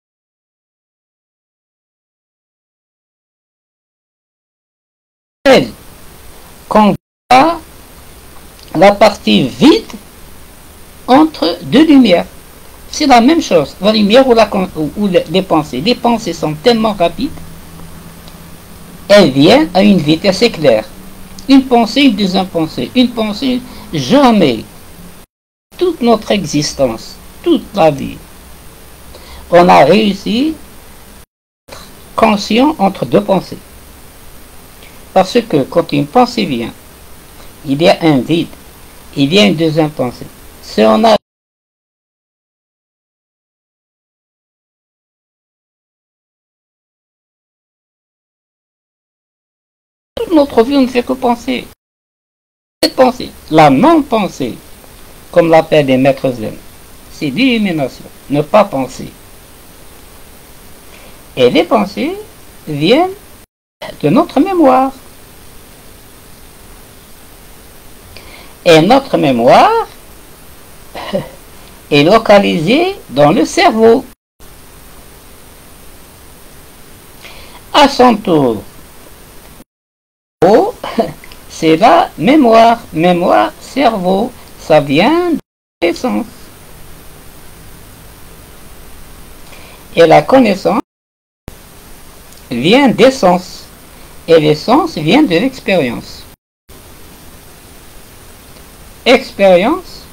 Qu'on voit la partie vide entre deux lumières. C'est la même chose. La lumière ou les pensées. Les pensées sont tellement rapides, elles viennent à une vitesse éclair. Une pensée, une deuxième pensée, une pensée, jamais. Toute notre existence, toute la vie, on a réussi à être conscient entre deux pensées. Parce que quand une pensée vient, il y a un vide, il y a une deuxième pensée. Si on a toute notre vie, on ne fait que penser. Cette pensée, la non-pensée, comme l'appellent les maîtres zen, c'est l'illumination, ne pas penser. Et les pensées viennent de notre mémoire. Et notre mémoire est localisée dans le cerveau. À son tour, c'est la mémoire. Mémoire, cerveau, ça vient de l'essence. Et la connaissance vient d'essence. Et l'essence vient de l'expérience. Expérience,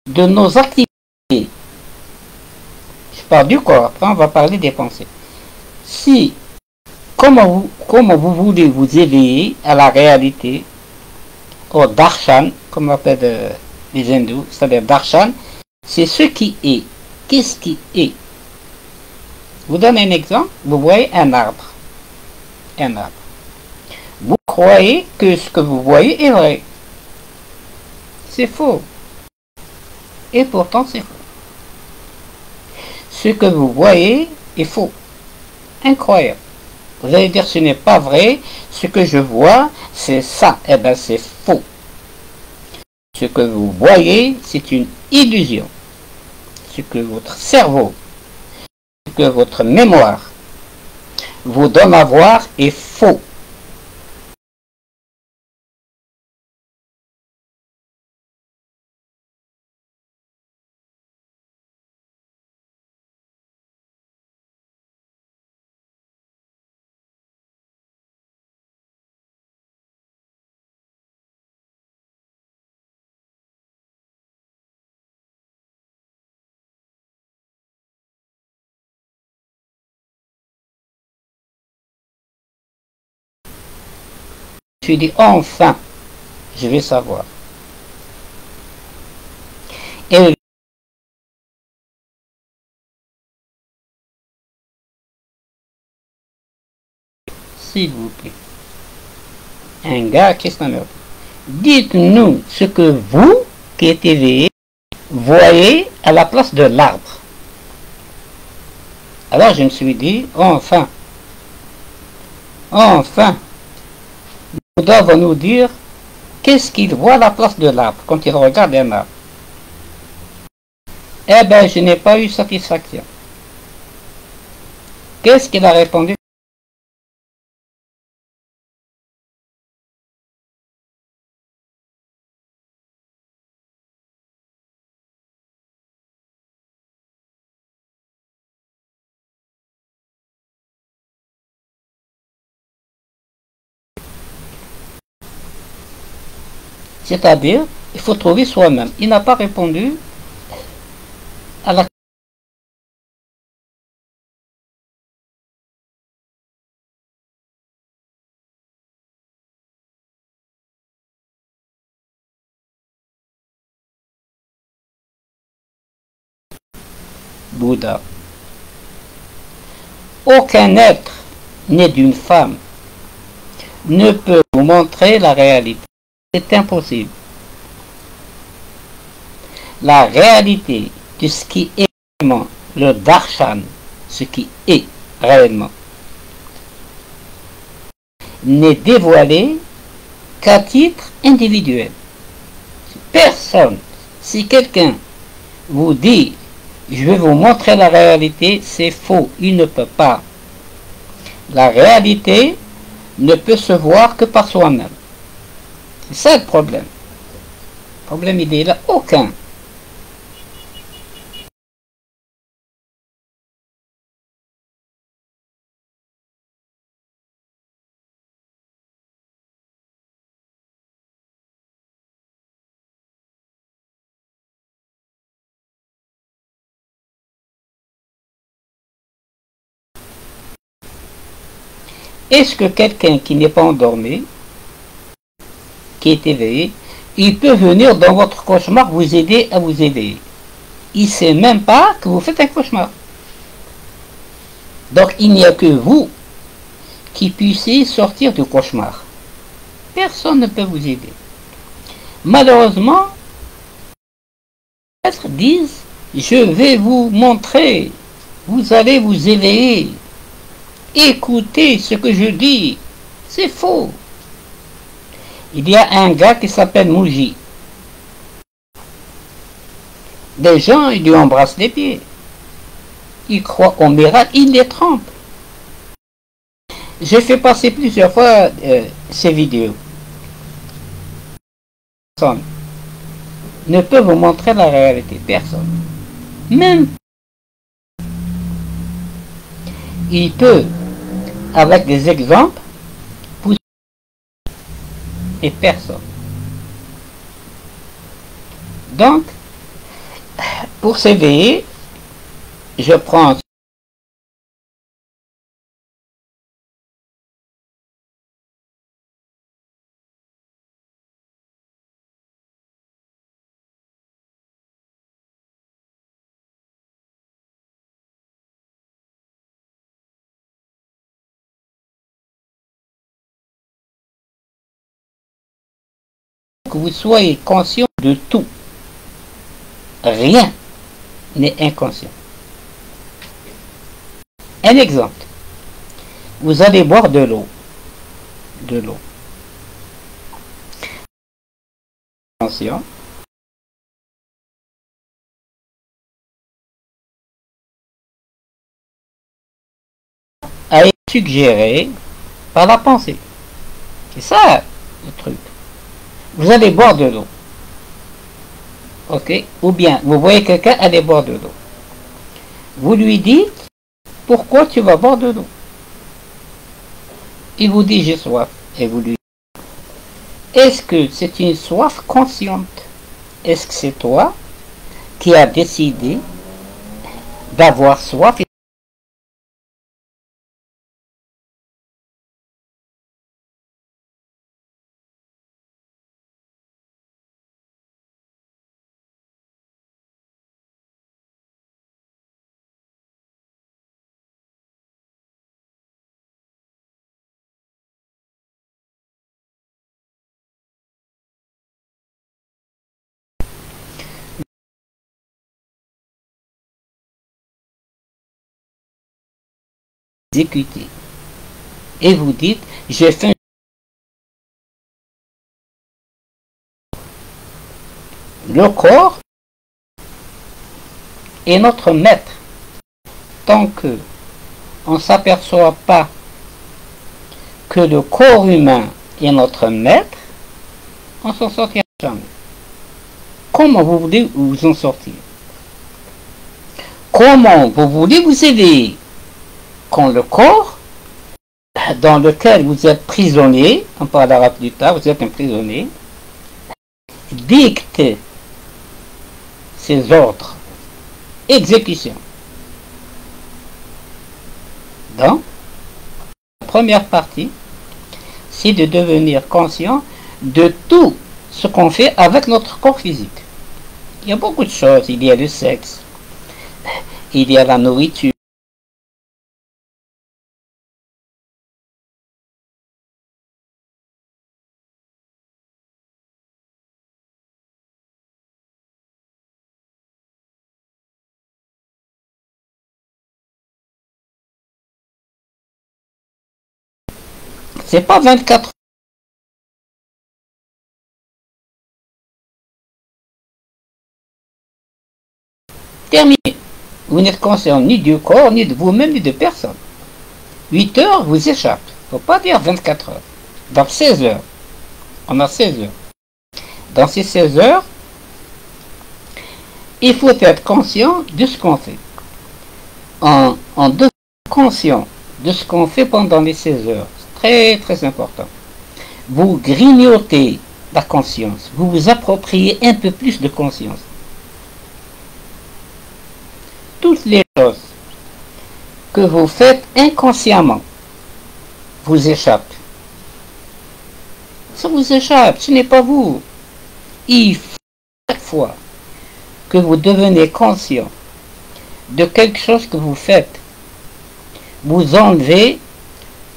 de nos activités. Je parle du corps, après on va parler des pensées. Si, comment vous voulez vous éveiller à la réalité, au darshan, comme l'appellent les hindous, c'est-à-dire darshan, c'est ce qui est. Qu'est-ce qui est? Vous donne un exemple, vous voyez un arbre. Un arbre. Vous croyez que ce que vous voyez est vrai. C'est faux. Et pourtant c'est faux. Ce que vous voyez est faux. Incroyable. Vous allez dire ce n'est pas vrai, ce que je vois c'est ça. Eh bien c'est faux. Ce que vous voyez c'est une illusion. Ce que votre cerveau, ce que votre mémoire vous donne à voir est faux. Je dis enfin, je vais savoir. Et s'il vous plaît, un gars, qu'est-ce qu'on a? Dites-nous ce que vous, qui êtes éveillé, voyez à la place de l'arbre. Alors je me suis dit, enfin, enfin, nous devons nous dire qu'est-ce qu'il voit à la place de l'arbre quand il regarde un arbre. Eh bien, je n'ai pas eu satisfaction. Qu'est-ce qu'il a répondu? C'est-à-dire, il faut trouver soi-même. Il n'a pas répondu à la Bouddha. Aucun être né d'une femme ne peut vous montrer la réalité. C'est impossible. La réalité de ce qui est réellement le darshan, ce qui est réellement, n'est dévoilée qu'à titre individuel. Personne, si quelqu'un vous dit je vais vous montrer la réalité, c'est faux, il ne peut pas. La réalité ne peut se voir que par soi-même. C'est ça le problème. Le problème, il est là, aucun. Est-ce que quelqu'un qui n'est pas endormi, qui est éveillé, il peut venir dans votre cauchemar vous aider à vous éveiller? Il ne sait même pas que vous faites un cauchemar. Donc il n'y a que vous qui puissiez sortir du cauchemar. Personne ne peut vous aider. Malheureusement, les maîtres disent je vais vous montrer, vous allez vous éveiller. Écoutez ce que je dis. C'est faux. Il y a un gars qui s'appelle Mouji. Des gens, ils lui embrassent les pieds. Ils croient au miracle, ils les trompent. J'ai fait passer plusieurs fois ces vidéos. Personne ne peut vous montrer la réalité. Personne. Même il peut, avec des exemples, pousser et personne. Donc, pour s'éveiller, je prends que vous soyez conscient de tout. Rien n'est inconscient. Un exemple. Vous allez boire de l'eau. De l'eau. Attention. A été suggéré par la pensée. C'est ça le truc. Vous allez boire de l'eau. Ok? Ou bien, vous voyez quelqu'un aller boire de l'eau. Vous lui dites, pourquoi tu vas boire de l'eau? Il vous dit, j'ai soif. Et vous lui dites, est-ce que c'est une soif consciente? Est-ce que c'est toi qui as décidé d'avoir soif? Exécuter. Et vous dites, j'ai faim. Le corps est notre maître. Tant que on ne s'aperçoit pas que le corps humain est notre maître, on s'en sortira jamais. Comment vous voulez vous en sortir? Comment vous voulez vous éveiller quand le corps dans lequel vous êtes prisonnier, on parlera plus tard, vous êtes un prisonnier, dicte ses ordres, exécution. Donc, la première partie, c'est de devenir conscient de tout ce qu'on fait avec notre corps physique. Il y a beaucoup de choses, il y a le sexe, il y a la nourriture, C'est pas 24 heures. Terminé. Vous n'êtes conscient ni du corps, ni de vous-même, ni de personne. 8 heures vous échappent. Il ne faut pas dire 24 heures. Dans 16 heures. On a 16 heures. Dans ces 16 heures, il faut être conscient de ce qu'on fait. En devenant conscient de ce qu'on fait pendant les 16 heures, c'est très très important. Vous grignotez la conscience. Vous vous appropriez un peu plus de conscience. Toutes les choses que vous faites inconsciemment vous échappent. Ça vous échappe, ce n'est pas vous. Il faut chaque fois que vous devenez conscient de quelque chose que vous faites, vous enlevez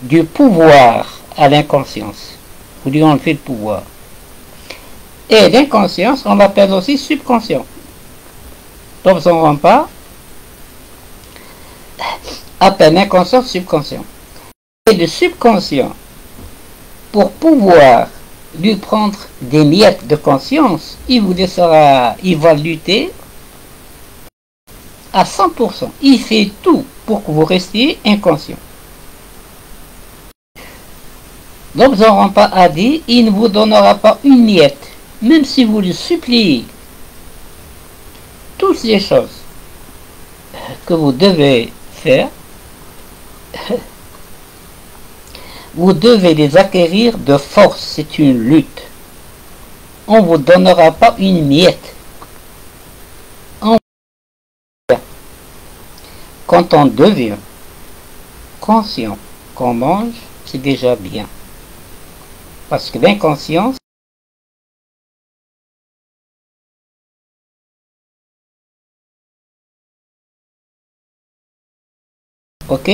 du pouvoir à l'inconscience. Vous lui enlevez le pouvoir. Et l'inconscience, on l'appelle aussi subconscient. Donc on ne rend pas appelle l'inconscient subconscient. Et le subconscient, pour pouvoir lui prendre des miettes de conscience, il va lutter à 100%. Il fait tout pour que vous restiez inconscient. Donc, Zoran a dit, il ne vous donnera pas une miette, même si vous le suppliez. Toutes les choses que vous devez faire, vous devez les acquérir de force. C'est une lutte. On ne vous donnera pas une miette. Quand on devient conscient qu'on mange, c'est déjà bien. Parce que l'inconscience, ok,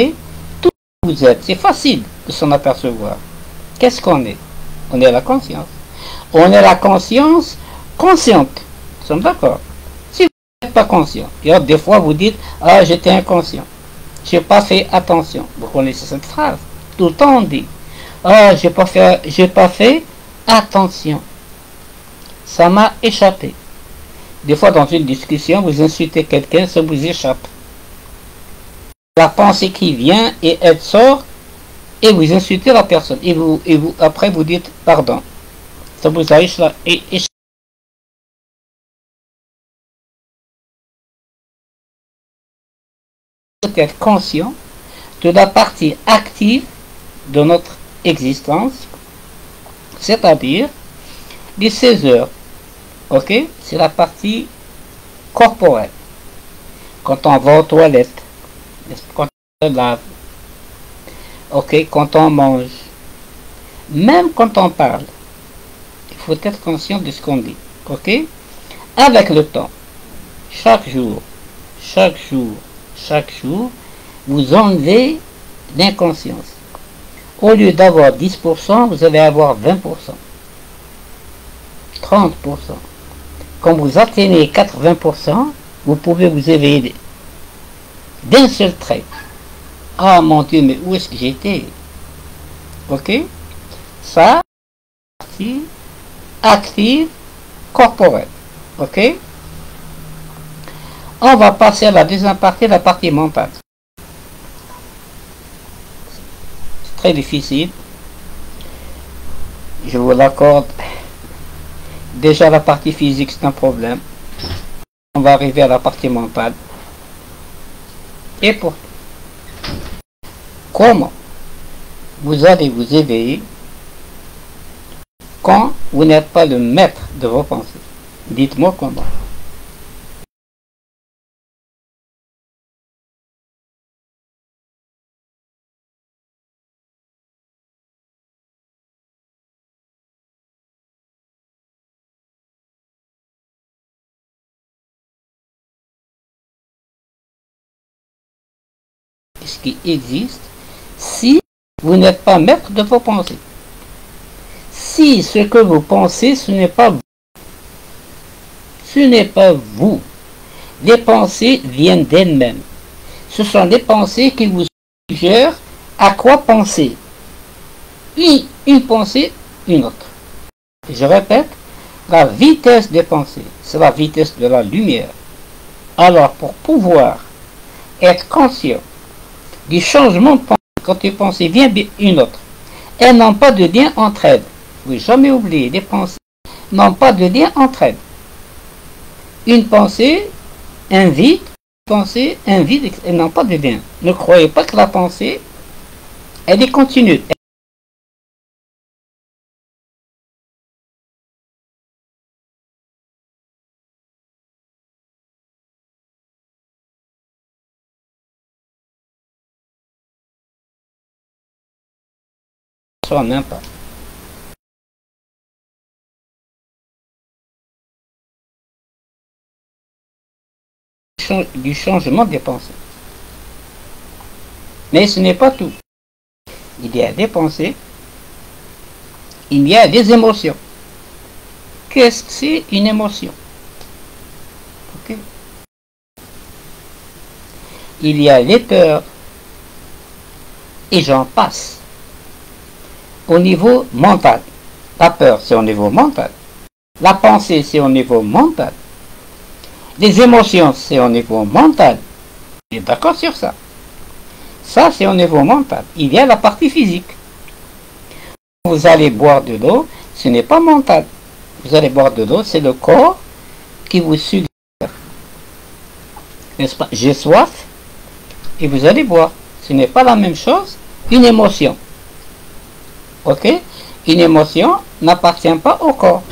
tout vous êtes, c'est facile de s'en apercevoir. Qu'est-ce qu'on est? On est la conscience. On est la conscience consciente. Nous sommes d'accord. Si vous n'êtes pas conscient, et des fois vous dites, ah, j'étais inconscient, j'ai pas fait attention. Vous connaissez cette phrase? Tout le temps on dit, ah, j'ai pas fait attention. Ça m'a échappé. Des fois dans une discussion, vous insultez quelqu'un, ça vous échappe. La pensée qui vient et elle sort et vous insultez la personne. Et vous après vous dites pardon. Ça vous a échappé. Il faut être conscient de la partie active de notre existence, c'est-à-dire les 16 heures. Ok? C'est la partie corporelle. Quand on va aux toilettes, quand on lave, ok, quand on mange, même quand on parle, il faut être conscient de ce qu'on dit. Ok? Avec le temps, chaque jour, vous enlevez l'inconscience. Au lieu d'avoir 10%, vous allez avoir 20%, 30%. Quand vous atteignez 80%, vous pouvez vous éveiller d'un seul trait. Ah mon Dieu, mais où est-ce que j'étais? Ok? Ça, partie active corporelle. Ok? On va passer à la deuxième partie, la partie mentale. C'est très difficile. Je vous l'accorde. Déjà la partie physique, c'est un problème. On va arriver à la partie mentale. Et pour comment vous allez vous éveiller quand vous n'êtes pas le maître de vos pensées? Dites-moi comment. Ce qui existe si vous n'êtes pas maître de vos pensées. Si ce que vous pensez, ce n'est pas vous. Ce n'est pas vous. Les pensées viennent d'elles-mêmes. Ce sont les pensées qui vous suggèrent à quoi penser. une pensée, une autre. Je répète, la vitesse des pensées, c'est la vitesse de la lumière. Alors, pour pouvoir être conscient du changement de pensée, quand une pensée vient une autre, elles n'ont pas de lien entre elles. Vous ne pouvez jamais oublier, les pensées n'ont pas de lien entre elles. Une pensée invite, elles n'ont pas de lien. Ne croyez pas que la pensée, elle est continue. Soit même pas. Du changement des pensées. Mais ce n'est pas tout. Il y a des pensées, il y a des émotions. Qu'est-ce que c'est une émotion? Okay. Il y a les peurs, et j'en passe. Au niveau mental. La peur, c'est au niveau mental. La pensée, c'est au niveau mental. Les émotions, c'est au niveau mental. Vous êtes d'accord sur ça? Ça, c'est au niveau mental. Il y a la partie physique. Vous allez boire de l'eau, ce n'est pas mental. Vous allez boire de l'eau, c'est le corps qui vous suggère. N'est-ce pas? J'ai soif et vous allez boire. Ce n'est pas la même chose qu'une émotion. Ok? Une émotion n'appartient pas au corps.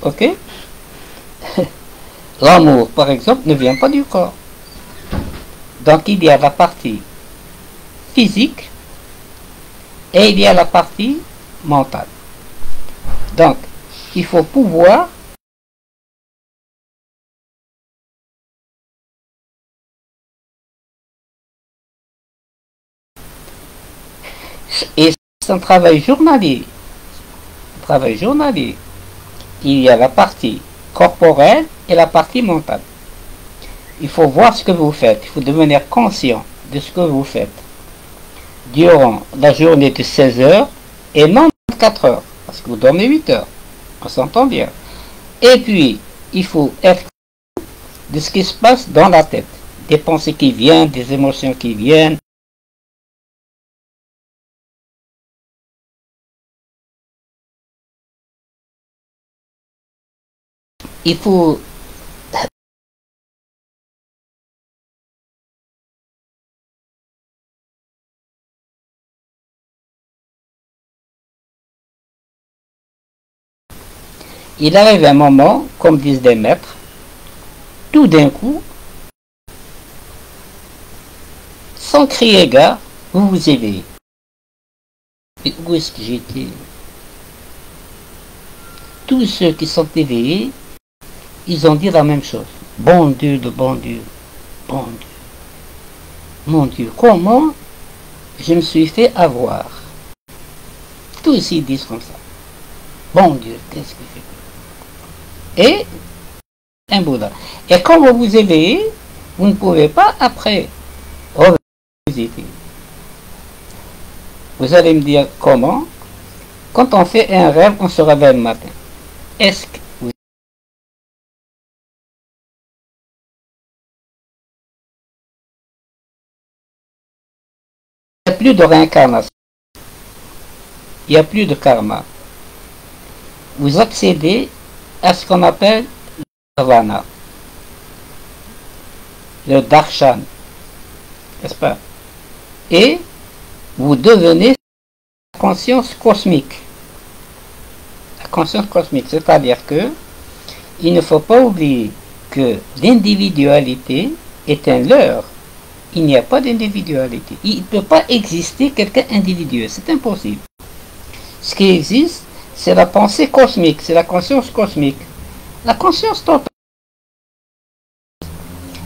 Ok? L'amour, par exemple, ne vient pas du corps. Donc il y a la partie physique et il y a la partie mentale. Donc, il faut pouvoir et c'est un travail journalier. Travail journalier. Il y a la partie corporelle et la partie mentale. Il faut voir ce que vous faites. Il faut devenir conscient de ce que vous faites durant la journée de 16 heures et non 24 heures. Parce que vous dormez 8 heures. On s'entend bien. Et puis, il faut être de ce qui se passe dans la tête. Des pensées qui viennent, des émotions qui viennent. Il faut il arrive un moment, comme disent des maîtres, tout d'un coup, sans crier gare, vous vous éveillez. Et où est-ce que j'étais? Tous ceux qui sont éveillés, ils ont dit la même chose. Bon Dieu de bon Dieu, bon Dieu, mon Dieu, comment je me suis fait avoir? Tous ils disent comme ça. Bon Dieu, qu'est-ce que j'ai fait? Et un Bouddha. Et quand vous vous éveillez, vous ne pouvez pas après revisiter. Vous allez me dire comment? Quand on fait un rêve, on se réveille le matin. Est-ce que vous... Il n'y a plus de réincarnation. Il n'y a plus de karma. Vous accédez à ce qu'on appelle le nirvana, le darshan, n'est-ce pas? Et vous devenez la conscience cosmique. La conscience cosmique, c'est-à-dire que il ne faut pas oublier que l'individualité est un leurre. Il n'y a pas d'individualité. Il ne peut pas exister quelqu'un individuel. C'est impossible. Ce qui existe, c'est la pensée cosmique, c'est la conscience cosmique. La conscience totale.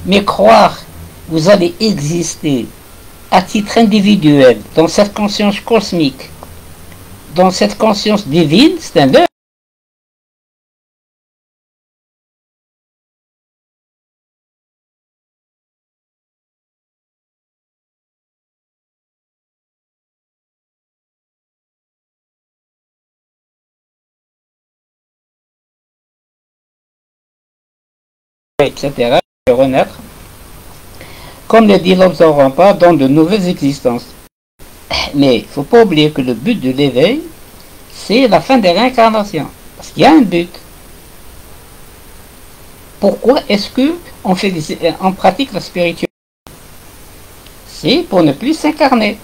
Mais croire que vous allez exister à titre individuel dans cette conscience cosmique, dans cette conscience divine, c'est un leurre. etc., et renaître, comme le dit l'observant pas, dans de nouvelles existences. Mais il ne faut pas oublier que le but de l'éveil, c'est la fin des réincarnations. Parce qu'il y a un but. Pourquoi est-ce que on pratique la spiritualité? C'est pour ne plus s'incarner.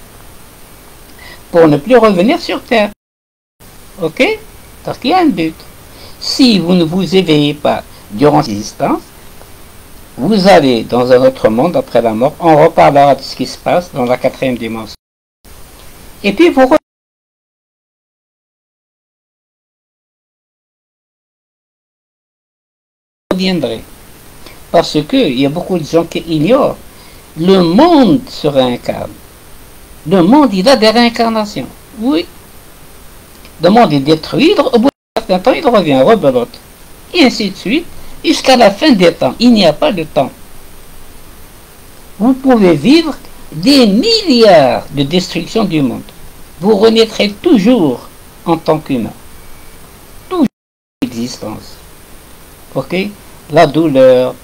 Pour ne plus revenir sur Terre. Ok? Parce qu'il y a un but. Si vous ne vous éveillez pas durant l'existence, vous allez dans un autre monde après la mort. On reparlera de ce qui se passe dans la 4e dimension. Et puis vous reviendrez. Parce qu'il y a beaucoup de gens qui ignorent. Le monde se réincarne. Le monde, il a des réincarnations. Oui. Le monde est détruit. Au bout d'un certain temps, il revient, rebelote. Et ainsi de suite. Jusqu'à la fin des temps. Il n'y a pas de temps. Vous pouvez vivre des milliards de destructions du monde. Vous renaîtrez toujours en tant qu'humain. Toujours l'existence. Ok? La douleur,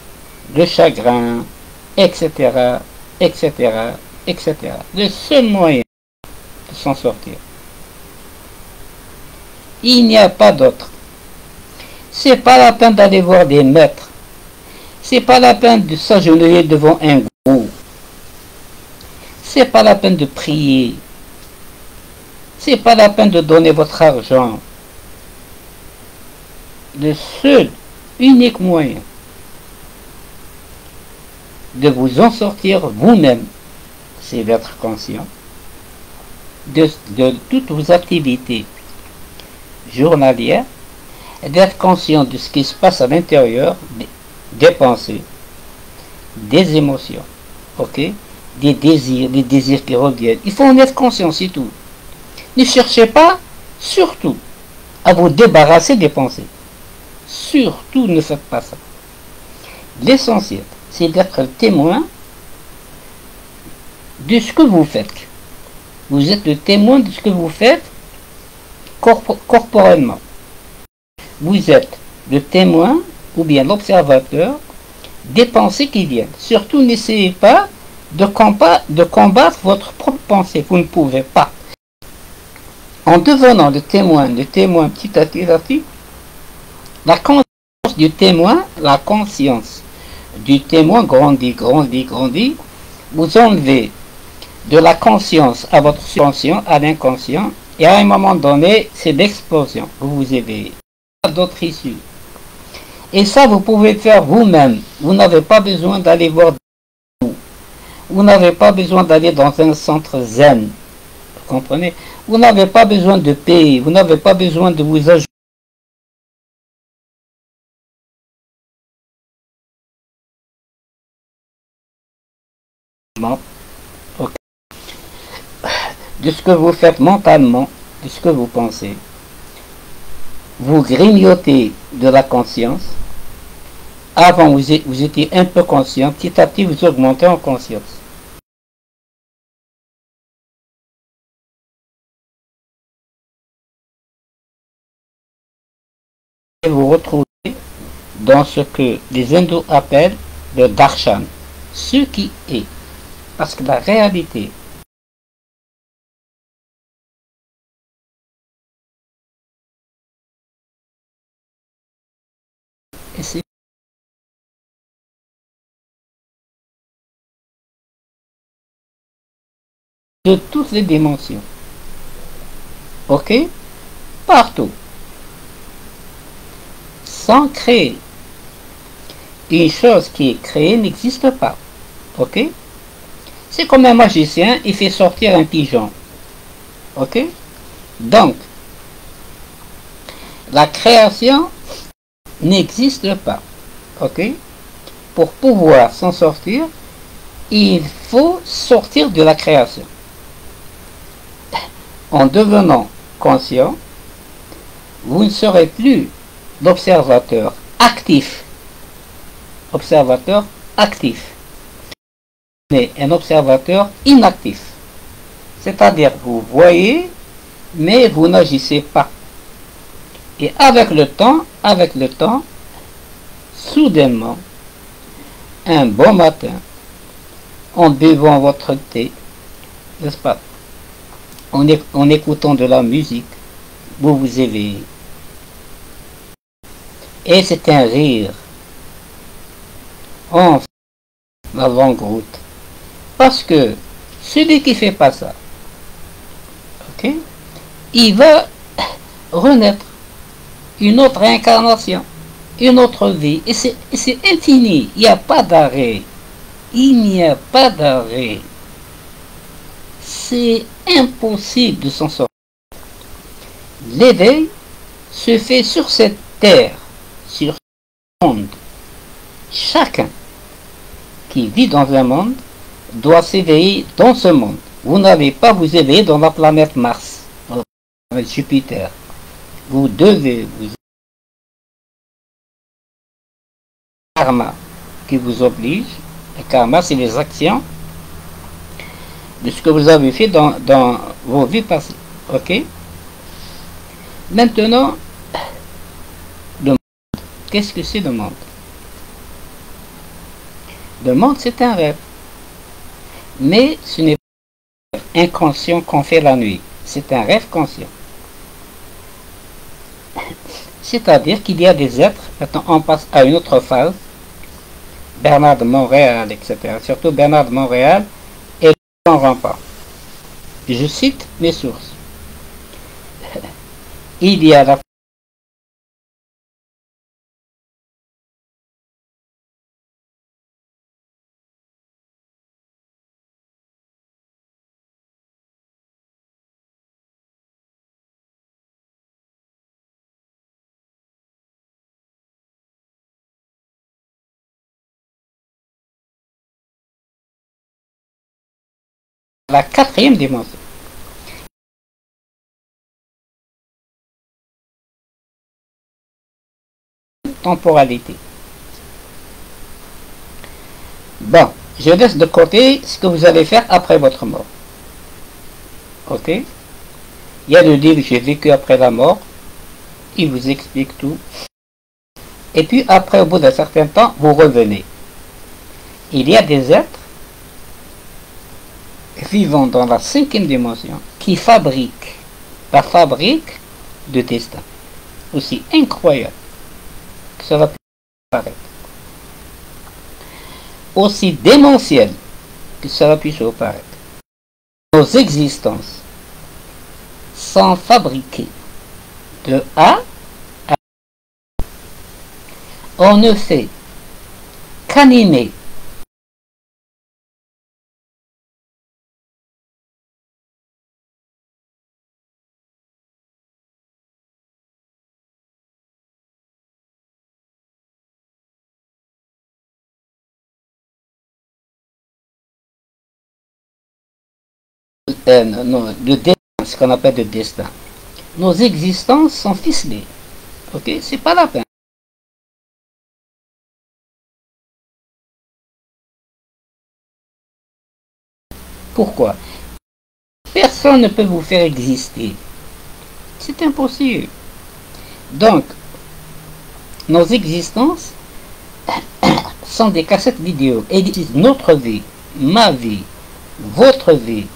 le chagrin, etc., etc., etc. Le seul moyen de s'en sortir. Il n'y a pas d'autre. C'est pas la peine d'aller voir des maîtres. C'est pas la peine de s'agenouiller devant un gourou. C'est pas la peine de prier. C'est pas la peine de donner votre argent. Le seul, unique moyen de vous en sortir vous-même, c'est d'être conscient de toutes vos activités journalières, et d'être conscient de ce qui se passe à l'intérieur des pensées, des émotions, ok, des désirs qui reviennent. Il faut en être conscient, c'est tout. Ne cherchez pas, surtout, à vous débarrasser des pensées. Surtout, ne faites pas ça. L'essentiel, c'est d'être le témoin de ce que vous faites. Vous êtes le témoin de ce que vous faites corporellement. Vous êtes le témoin ou bien l'observateur des pensées qui viennent. Surtout, n'essayez pas de combattre votre propre pensée. Vous ne pouvez pas. En devenant le témoin petit à petit, la conscience du témoin, la conscience du témoin grandit. Vous enlevez de la conscience à votre subconscient, à l'inconscient, et à un moment donné, c'est l'explosion. Vous vous éveillez. D'autres issues. Et ça, vous pouvez le faire vous-même. Vous n'avez pas besoin d'aller voir. Vous n'avez pas besoin d'aller dans un centre zen. Vous comprenez? Vous n'avez pas besoin de payer. Vous n'avez pas besoin de vous ajouter. Okay. De ce que vous faites mentalement, de ce que vous pensez. Vous grignotez de la conscience. Avant, vous étiez un peu conscient. Petit à petit, vous augmentez en conscience. Et vous retrouvez dans ce que les hindous appellent le darshan, ce qui est. Parce que la réalité, c'est de toutes les dimensions. Ok? Partout. Sans créer. Une chose qui est créée n'existe pas. Ok? C'est comme un magicien, il fait sortir un pigeon. Ok? Donc, la création n'existe pas. Ok? Pour pouvoir s'en sortir, il faut sortir de la création. En devenant conscient, vous ne serez plus l'observateur actif. Observateur actif. Mais un observateur inactif. C'est-à-dire, vous voyez, mais vous n'agissez pas. Et avec le temps, soudainement, un bon matin, en buvant votre thé, n'est-ce pas, en écoutant de la musique, vous vous éveillez. Et c'est un rire. Enfin, la longue route. Parce que celui qui fait pas ça, ok, il va renaître une autre incarnation, une autre vie. Et c'est infini. Il n'y a pas d'arrêt. Il n'y a pas d'arrêt. C'est impossible de s'en sortir. L'éveil se fait sur cette terre, sur ce monde. Chacun qui vit dans un monde doit s'éveiller dans ce monde. Vous n'allez pas vous éveiller dans la planète Mars, dans la planète Jupiter. Vous devez vous karma qui vous oblige. Le karma, c'est les actions de ce que vous avez fait dans vos vies passées. Ok? Maintenant, le monde. Qu'est-ce que c'est le monde? Le monde, c'est un rêve. Mais ce n'est pas un rêve inconscient qu'on fait la nuit. C'est un rêve conscient. C'est-à-dire qu'il y a des êtres, maintenant on passe à une autre phase, Bernard de Montréal, etc. Surtout Bernard de Montréal et Jean Rampart. Je cite mes sources. Il y a la quatrième dimension. Temporalité. Bon, je laisse de côté ce que vous allez faire après votre mort. Ok? Il y a le livre J'ai vécu après la mort. Il vous explique tout. Et puis après, au bout d'un certain temps, vous revenez. Il y a des êtres vivant dans la cinquième dimension qui fabriquent la fabrique de destin. Aussi incroyable que cela peut paraître. Aussi démentiel que cela puisse vous paraître. Nos existences sont fabriquées de A à Z. On ne fait qu'animer le destin, ce qu'on appelle le destin. Nos existences sont ficelées. Ok, c'est pas la peine. Pourquoi? Personne ne peut vous faire exister. C'est impossible. Donc, nos existences sont des cassettes vidéo et disent notre vie, ma vie, votre vie.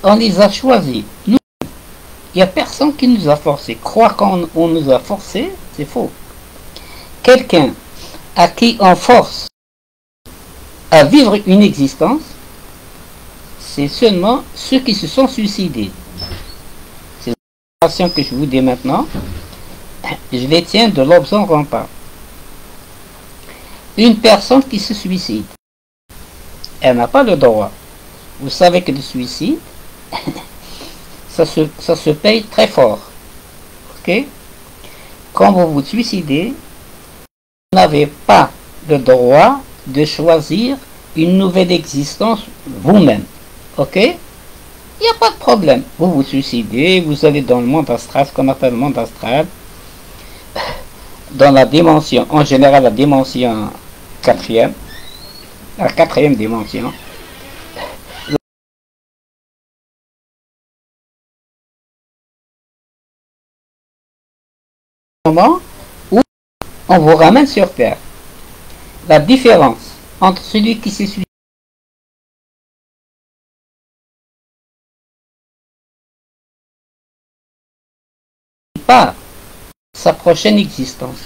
On les a choisis. Nous, il n'y a personne qui nous a forcés. Croire qu'on nous a forcés, c'est faux. Quelqu'un à qui on force à vivre une existence, c'est seulement ceux qui se sont suicidés. Ces informations que je vous dis maintenant, je les tiens de l'Obson Rampart. Une personne qui se suicide, elle n'a pas le droit. Vous savez que le suicide, ça se paye très fort. Ok? Quand vous vous suicidez, vous n'avez pas le droit de choisir une nouvelle existence vous-même. Ok? Il n'y a pas de problème. Vous vous suicidez, vous allez dans le monde astral, ce qu'on appelle le monde astral, dans la dimension, en général la dimension quatrième, la quatrième dimension. Moment où on vous ramène sur Terre. La différence entre celui qui s'est suicidé pas sa prochaine existence.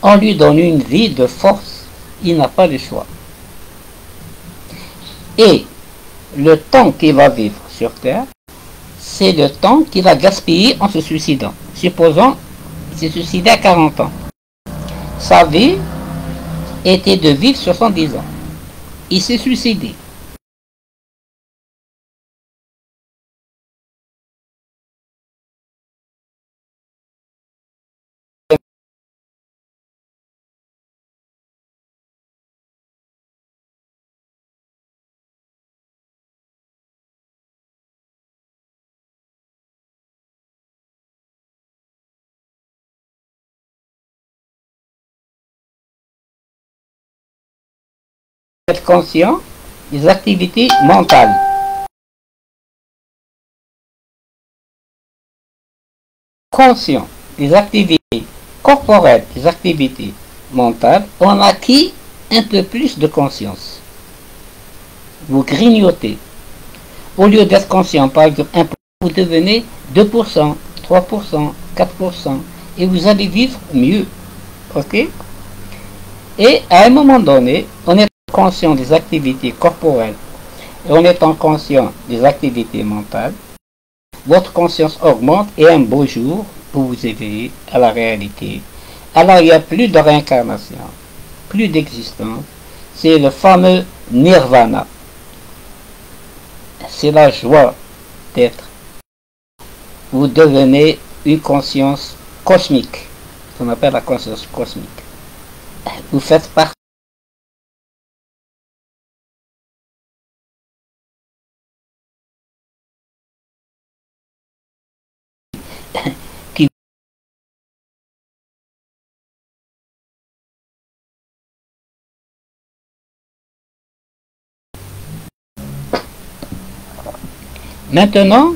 On lui donne une vie de force, il n'a pas le choix. Et le temps qu'il va vivre sur Terre, c'est le temps qu'il va gaspiller en se suicidant. Supposons qu'il s'est suicidé à 40 ans. Sa vie était de vivre 70 ans. Il s'est suicidé. Être conscient des activités mentales. Conscient des activités corporelles, des activités mentales, on acquit un peu plus de conscience. Vous grignotez. Au lieu d'être conscient, par exemple, vous devenez 2%, 3%, 4%, et vous allez vivre mieux. Ok? Et à un moment donné, on est conscient des activités corporelles et en étant conscient des activités mentales, votre conscience augmente et un beau jour, vous vous éveillez à la réalité. Alors il n'y a plus de réincarnation, plus d'existence. C'est le fameux nirvana. C'est la joie d'être. Vous devenez une conscience cosmique, ce qu'on appelle la conscience cosmique. Vous faites partie qui maintenant,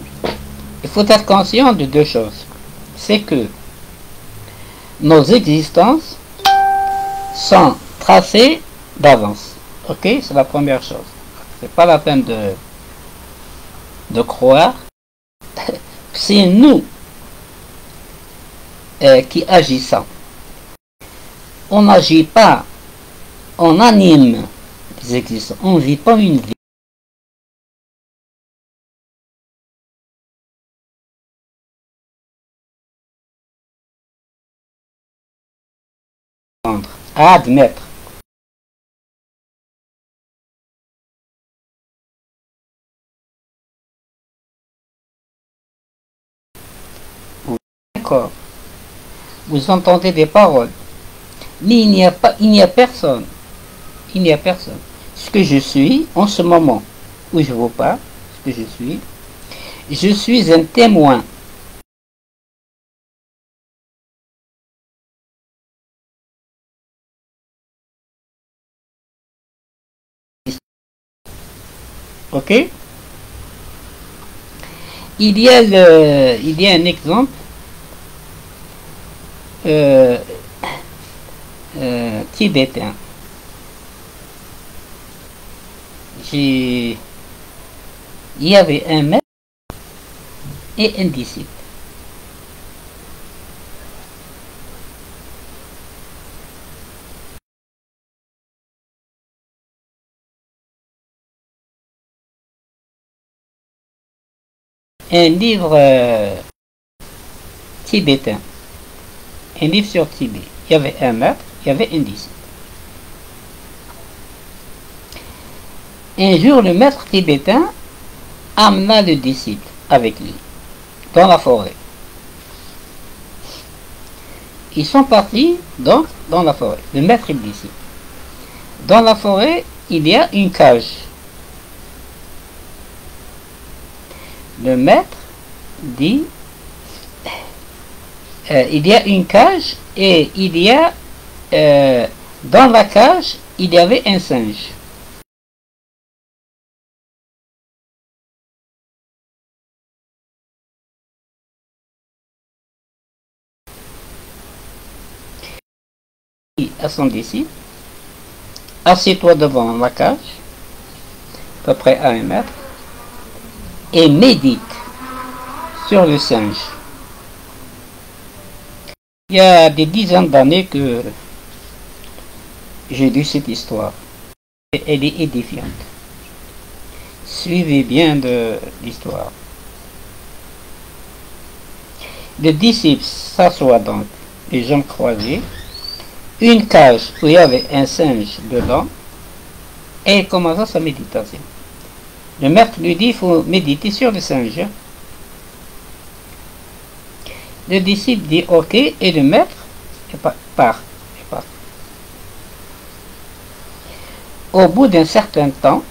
il faut être conscient de deux choses. C'est que nos existences sont tracées d'avance. Ok? C'est la première chose. C'est pas la peine de croire. C'est nous qui agissons. On n'agit pas, on anime les existences. On ne vit pas une vie. À admettre. D'accord. Vous entendez des paroles. Mais il n'y a personne. Il n'y a personne. Ce que je suis en ce moment où je vous parle, ce que je suis un témoin. Ok? Il y a un exemple euh, tibétain. Il y avait un maître et un disciple. Un livre tibétain. Un livre sur Tibet. Il y avait un maître, il y avait un disciple. Un jour, le maître tibétain amena le disciple avec lui dans la forêt. Ils sont partis donc dans la forêt, le maître et le disciple. Dans la forêt, il y a une cage. Le maître dit il y a une cage et il y a dans la cage il y avait un singe. À son disciple, Assieds-toi devant la cage, à peu près à 1 mètre, et médite sur le singe. Il y a des dizaines d'années que j'ai lu cette histoire. Et elle est édifiante. Suivez bien de l'histoire. Le disciple s'assoit donc, les jambes croisées, une cage où il y avait un singe dedans, et il commença sa méditation. Le maître lui dit, il faut méditer sur le singe. Le disciple dit, ok, et le maître part. Au bout d'un certain temps,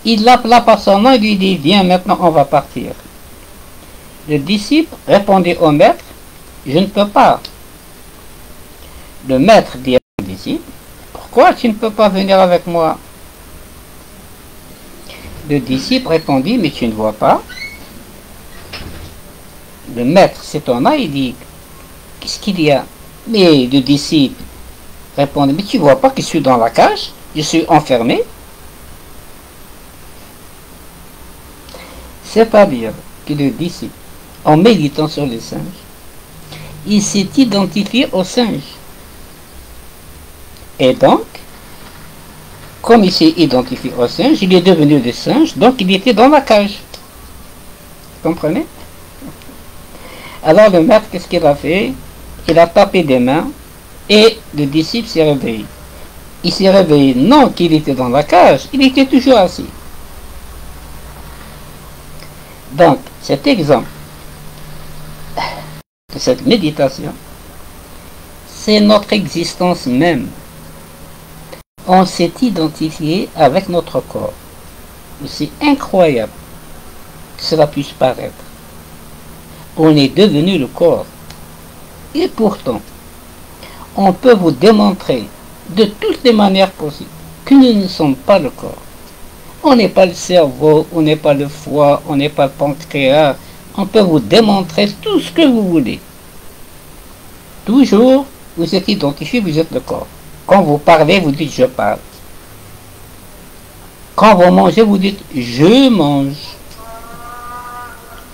il l'appela par son nom et lui dit, viens maintenant, on va partir. Le disciple répondit au maître, je ne peux pas. Le maître dit au disciple, pourquoi tu ne peux pas venir avec moi? Le disciple répondit, mais tu ne vois pas? Le maître s'étonna, il dit, qu'est-ce qu'il y a? Mais le disciple répondit, mais tu ne vois pas que je suis dans la cage? Je suis enfermé? C'est-à-dire que le disciple, en méditant sur les singes, il s'est identifié au singe. Et donc, comme il s'est identifié au singe, il est devenu le singe, donc il était dans la cage. Vous comprenez? Alors le maître, qu'est-ce qu'il a fait? Il a tapé des mains et le disciple s'est réveillé. Il s'est réveillé non qu'il était dans la cage, il était toujours assis. Donc, cet exemple de cette méditation, c'est notre existence même. On s'est identifié avec notre corps. C'est incroyable que cela puisse paraître. On est devenu le corps. Et pourtant, on peut vous démontrer de toutes les manières possibles que nous ne sommes pas le corps. On n'est pas le cerveau, on n'est pas le foie, on n'est pas le pancréas. On peut vous démontrer tout ce que vous voulez. Toujours, vous êtes identifié, vous êtes le corps. Quand vous parlez, vous dites « je parle ». Quand vous mangez, vous dites « je mange ».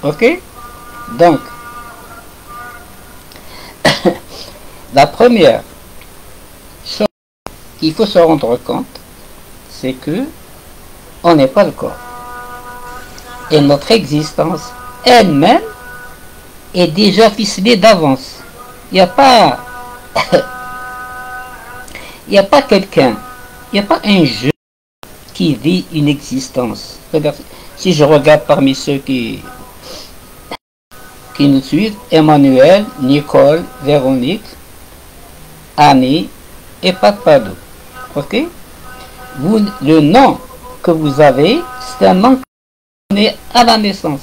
Ok? Donc, la première chose qu'il faut se rendre compte, c'est que on n'est pas le corps. Et notre existence elle-même est déjà ficelée d'avance. Il n'y a pas il n'y a pas quelqu'un, il n'y a pas un jeu qui vit une existence. Si je regarde parmi ceux qui nous suivent, Emmanuel, Nicole, Véronique, Annie et Pat Padou. Ok? Le nom que vous avez, c'est un nom donné à la naissance.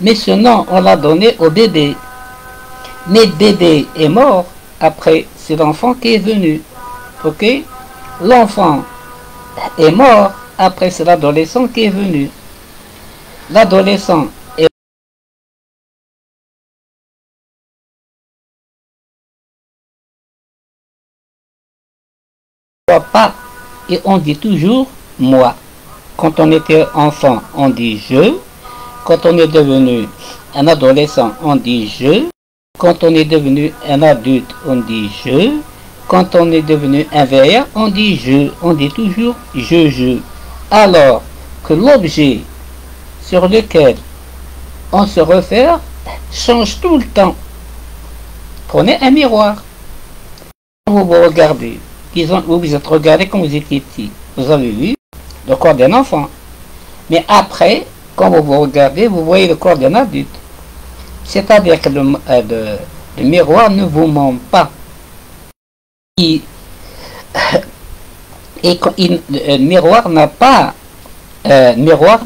Mais ce nom, on l'a donné au bébé. Mais le bébé est mort. Après, c'est l'enfant qui est venu. Ok? L'enfant est mort. Après, c'est l'adolescent qui est venu. L'adolescent est pas. Et on dit toujours moi. Quand on était enfant, on dit je. Quand on est devenu un adolescent, on dit je. Quand on est devenu un adulte, on dit je. Quand on est devenu un vieillard, on dit je. On dit toujours je. Alors que l'objet sur lequel on se réfère change tout le temps. Prenez un miroir. Vous vous regardez. Disons, vous vous êtes regardé quand vous étiez petit. Vous avez vu le corps d'un enfant. Mais après, quand vous vous regardez, vous voyez le corps d'un adulte. C'est-à-dire que le miroir ne vous ment pas. Le miroir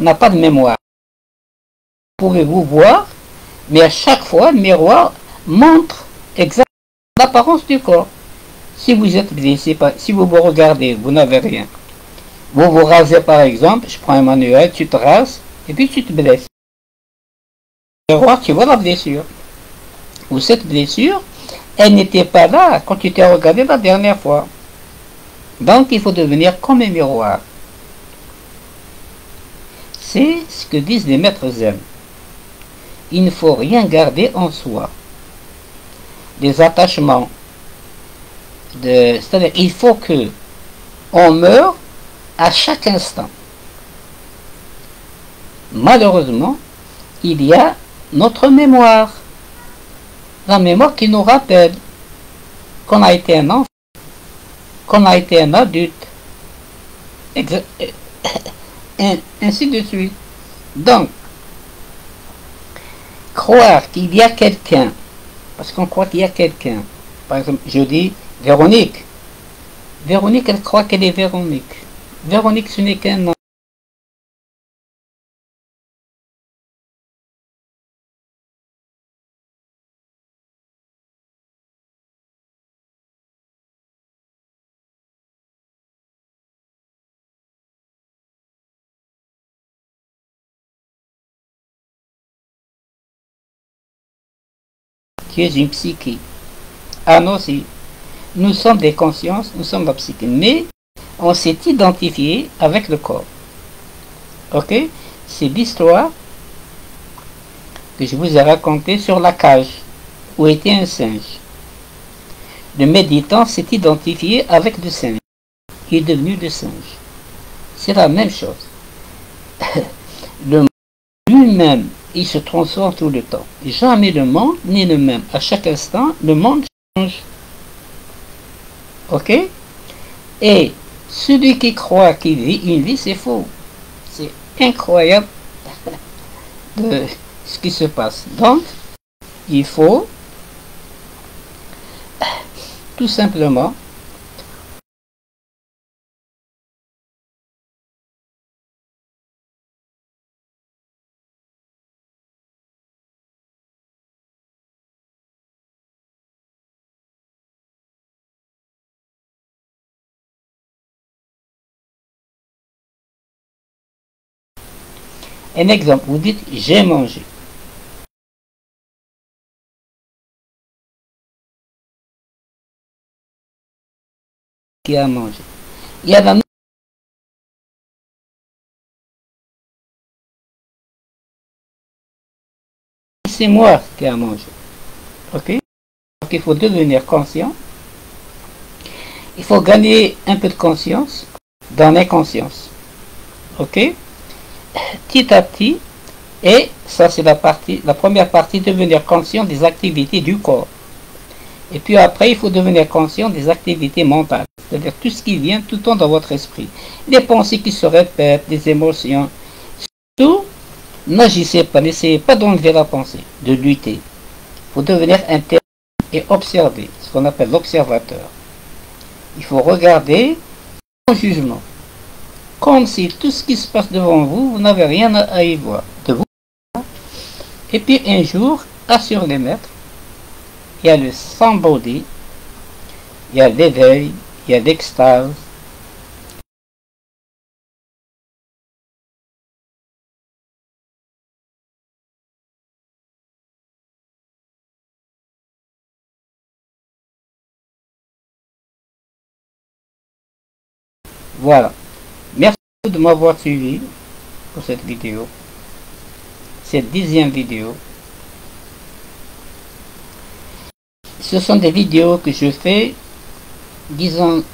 n'a pas de mémoire. Pouvez-vous voir, mais à chaque fois, le miroir montre exactement l'apparence du corps. Si vous êtes blessé, si vous vous regardez, vous n'avez rien. Vous vous rasez par exemple, je prends un manuel, tu te rases, et puis tu te blesses. Miroir, tu vois la blessure. Ou cette blessure, elle n'était pas là quand tu t'es regardé la dernière fois. Donc il faut devenir comme un miroir. C'est ce que disent les maîtres zen. Il ne faut rien garder en soi. Des attachements. C'est-à-dire il faut que on meure à chaque instant. Malheureusement, il y a notre mémoire. La mémoire qui nous rappelle qu'on a été un enfant, qu'on a été un adulte, ainsi de suite. Donc, croire qu'il y a quelqu'un, parce qu'on croit qu'il y a quelqu'un, par exemple, je dis Véronique. Véronique, elle croit qu'elle est Véronique. Véronique, ce n'est qu'un nom. Tu es une psyché. Ah non, si. Nous sommes des consciences, nous sommes la psyché. Mais on s'est identifié avec le corps. Ok? C'est l'histoire que je vous ai racontée sur la cage où était un singe. Le méditant s'est identifié avec le singe. Il est devenu le singe. C'est la même chose. Le monde lui-même, il se transforme tout le temps. Jamais le monde n'est le même. À chaque instant, le monde change. Ok? Et celui qui croit qu'il vit une vie, c'est faux. C'est incroyable de ce qui se passe. Donc, il faut tout simplement un exemple. Vous dites j'ai mangé. Qui a mangé? Il y a la c'est moi qui a mangé. Ok? Donc il faut devenir conscient. Il faut gagner un peu de conscience dans l'inconscience. Ok? Petit à petit. Et ça c'est la première partie, devenir conscient des activités du corps. Et puis après, il faut devenir conscient des activités mentales. C'est-à-dire tout ce qui vient tout le temps dans votre esprit. Les pensées qui se répètent, les émotions. Tout, n'agissez pas, n'essayez pas d'enlever la pensée, de lutter. Il faut devenir interne et observer, ce qu'on appelle l'observateur. Il faut regarder sans jugement. Comme si tout ce qui se passe devant vous, vous n'avez rien à y voir. De vous. Et puis un jour, assure les maîtres, il y a le sambodhi, il y a l'éveil, il y a l'extase. Voilà. Merci de m'avoir suivi pour cette vidéo, cette 10e vidéo. Ce sont des vidéos que je fais, disons,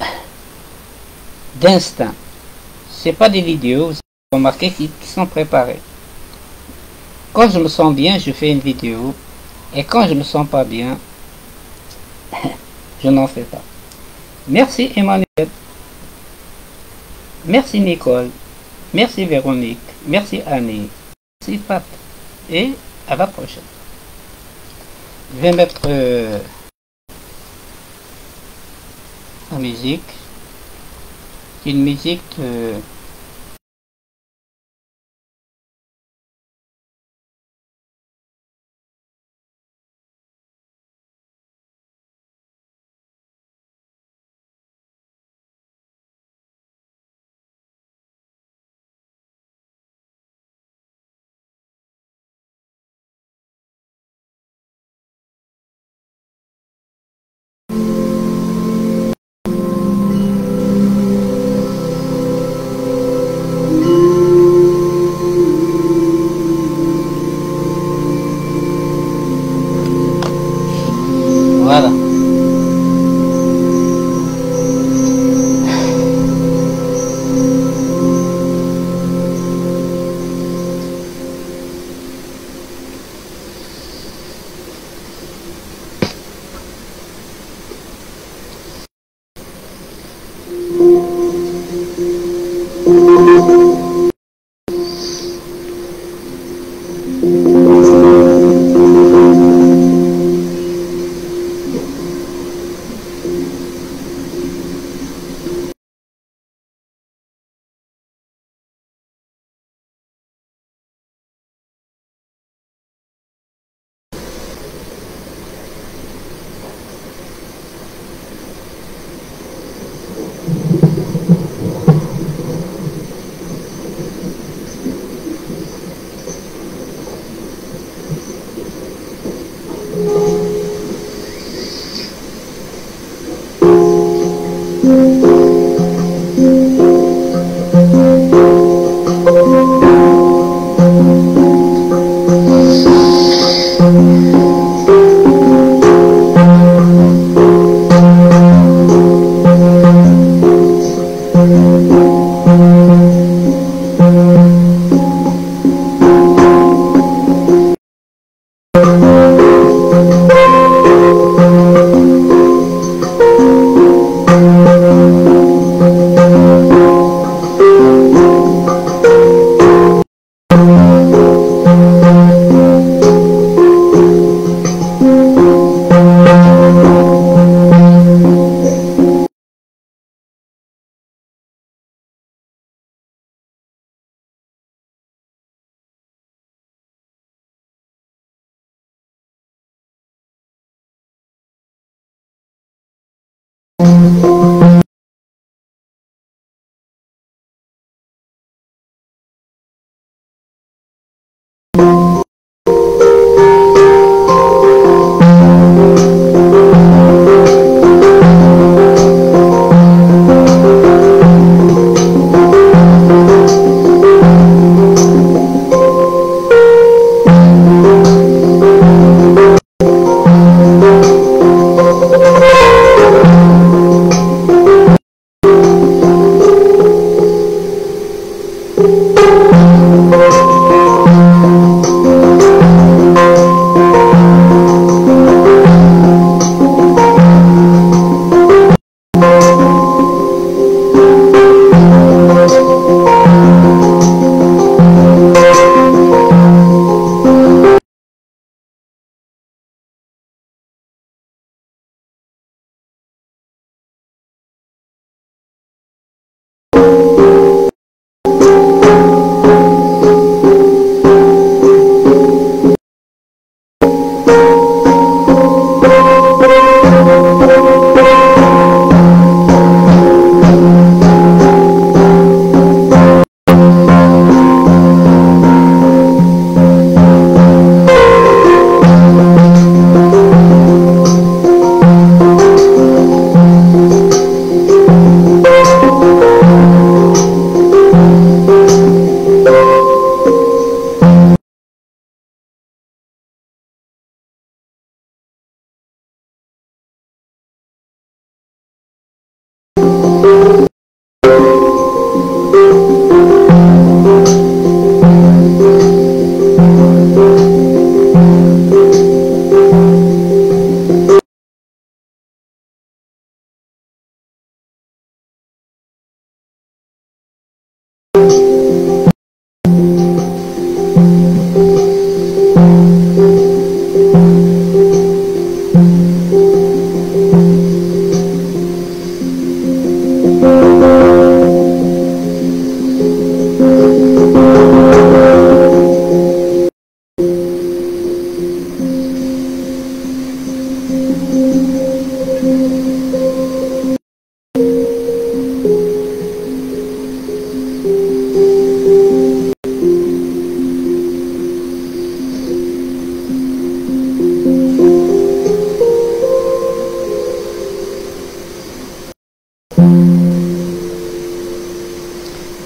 d'instinct. Ce pas des vidéos, vous avez remarqué, qui sont préparées. Quand je me sens bien, je fais une vidéo. Et quand je me sens pas bien, je n'en fais pas. Merci Emmanuel. Merci Nicole. Merci Véronique. Merci Annie. Merci Pat. Et à la prochaine. Je vais mettre la musique. Une musique de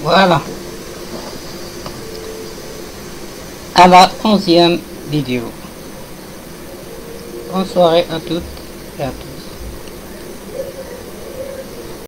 Voilà. À la 11e vidéo. Bonne soirée à toutes et à tous.